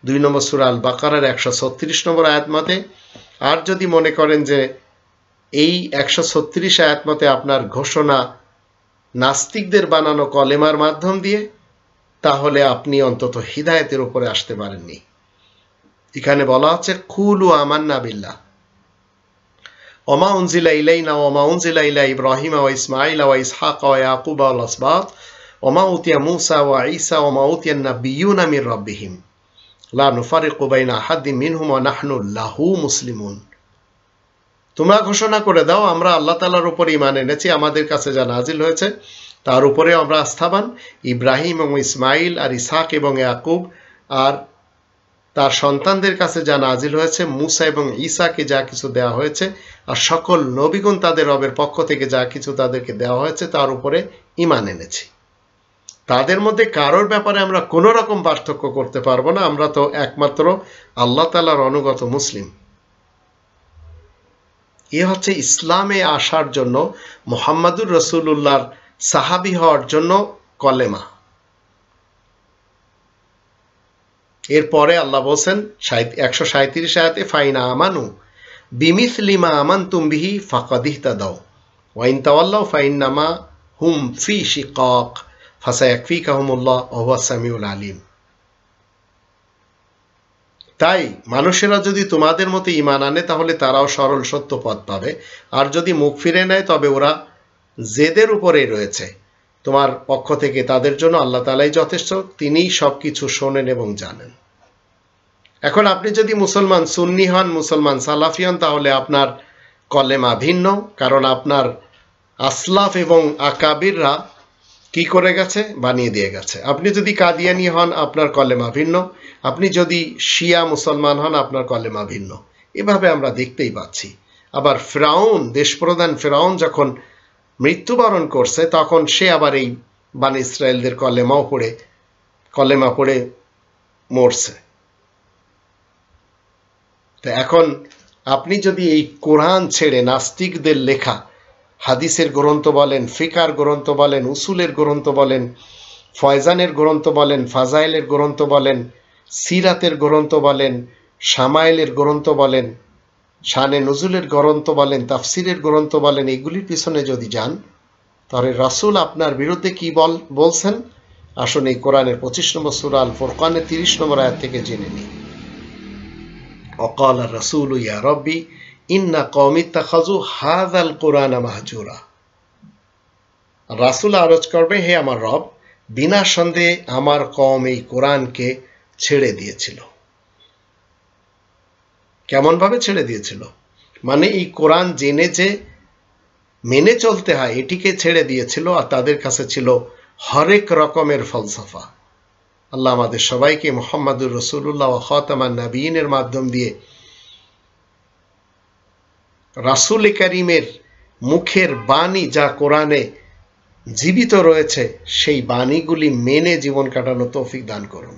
2 নম্বর সূরা আল বাকারার 136 নম্বর আয়াত মতে। আর যদি মনে করেন যে এই 136 আয়াত মতে আপনার ঘোষণা নাস্তিকদের বানানো কলেমার মাধ্যম দিয়ে, তাহলে আপনি অন্তত হিদায়াতের উপরে আসতে পারেননি। এখানে বলা হচ্ছে কুলু আমান্না বিল্লাহ ওমা উনজিলা ইলাইনা ওমা উনজিলা ইলা ইব্রাহিমা ওয়া ইসমাঈলা ওয়া ইসহাকা ওয়া ইয়াকুবা ওয়াল আসবাত ওমা উতিয়া মূসা ওয়া ঈসা ওমা উতিয়ান নাবিয়্যুনা মির রাব্বিহিম লা নুফারিকু বাইনা আহাদিম মিনহুম ওয়া নাহনু লাহু মুসলিমুন। তোমরা ঘোষণা করে দাও, আমরা আল্লাহ তাআলার উপর ঈমান এনেছি, আমাদের কাছে যা নাজিল হয়েছে তার উপরে আমরা আস্থাবান। ইব্রাহিম এবং ইসমাইল আর ইসহাক এবং ইয়াকুব আর তার সন্তানদের কাছে যা নাজিল হয়েছে, মূসা এবং ঈসাকে যা কিছু দেওয়া হয়েছে, আর সকল নবীগণ তাদের রবের পক্ষ থেকে যা কিছু তাদেরকে দেওয়া হয়েছে তার উপরে ঈমান এনেছি। তাদের মধ্যে কারোর ব্যাপারে আমরা কোনো রকম পার্থক্য করতে পারবো না, আমরা তো একমাত্র আল্লাহ তাআলার অনুগত মুসলিম। এ হচ্ছে ইসলামে আসার জন্য, মুহাম্মাদুর রাসূলুল্লাহর সাহাবী হওয়ার জন্য কলেমা। এরপরে আল্লাহ বলছেন 137 আয়াতে ফাইনা আমানু বিমিসলি মা আমানতুম বিহি ফাকাদ ইহতাদাউ ওয়া ইন তাওয়াল্লাউ ফাইন্নামা হুম ফি শিকাক ফাসায়াকফিকাহুমুল্লাহ ওয়া হুয়াস সামিউল আলিম। তাই মানুষেরা যদি তোমাদের মতো ঈমান আনে তাহলে তারাও সরল সত্য পথ পাবে, আর যদি মুখ ফিরে নেয় তবে ওরা জেদের উপরেই রয়েছে। তোমার পক্ষ থেকে তাদের জন্য আল্লাহ তাআলাই যথেষ্ট, তিনিই সবকিছু শোনেন এবং জানেন। এখন আপনি যদি মুসলমান সুন্নি হন, মুসলমান সালাফি হন, তাহলে আপনার কলেমা ভিন্ন, কারণ আপনার আসলাফ এবং আকাবিররা কি করে গেছে, বানিয়ে দিয়ে গেছে। আপনি যদি কাদিয়ানি হন, আপনার কলেমা ভিন্ন। আপনি যদি শিয়া মুসলমান হন, আপনার কলেমা ভিন্ন। এভাবে আমরা দেখতেই পাচ্ছি। আবার ফিরাউন, দেশপ্রধান ফিরাউন যখন মৃত্যুবরণ করছে, তখন সে আবার এই বানি ইসরায়েলদের কলেমা পড়ে মরছে। তো এখন আপনি যদি এই কোরআন ছেড়ে নাস্তিকদের লেখা হাদিসের গ্রন্থ বলেন, ফিকার গ্রন্থ বলেন, উসুলের গ্রন্থ বলেন, ফয়জানের গ্রন্থ বলেন, ফাজাইলের গ্রন্থ বলেন, সিরাতের গ্রন্থ বলেন, শামাইলের গ্রন্থ বলেন, শানে নজুলের গ্রন্থ বলেন, তাফসিরের গ্রন্থ বলেন, এগুলির পিছনে যদি যান, তাহলে রাসূল আপনার বিরুদ্ধে কি বলছেন আসুন এই কোরআনের 25 নম্বর সূরা আল ফুরকানের 30 নম্বর আয়াত থেকে জেনে নিই। ওয়াকাল রাসূলু ইয়া রাব্বি ইন্না কওমি ইত্তাখাযু হাযাল কুরআনা মাহজুরা। রাসূল আরজ করবে, হে আমার রব, বিনা সন্দেহে আমার কওম এই কোরআনকে ছেড়ে দিয়েছিল। কেমন ভাবে ছেড়ে দিয়েছিল? মানে এই কোরআন জেনে যে মেনে চলতে হয় এটিকে ছেড়ে দিয়েছিল, আর তাদের কাছে ছিল হরেক রকমের ফলসফা। আল্লাহ আমাদের সবাইকে মুহাম্মাদুর রাসূলুল্লাহ ওয়া খাতামান নাবিয়িনের মাধ্যম দিয়ে রাসূল কারীমের মুখের বাণী যা কোরআনে জীবিত রয়েছে সেই বাণীগুলি মেনে জীবন কাটানো তৌফিক দান করুন।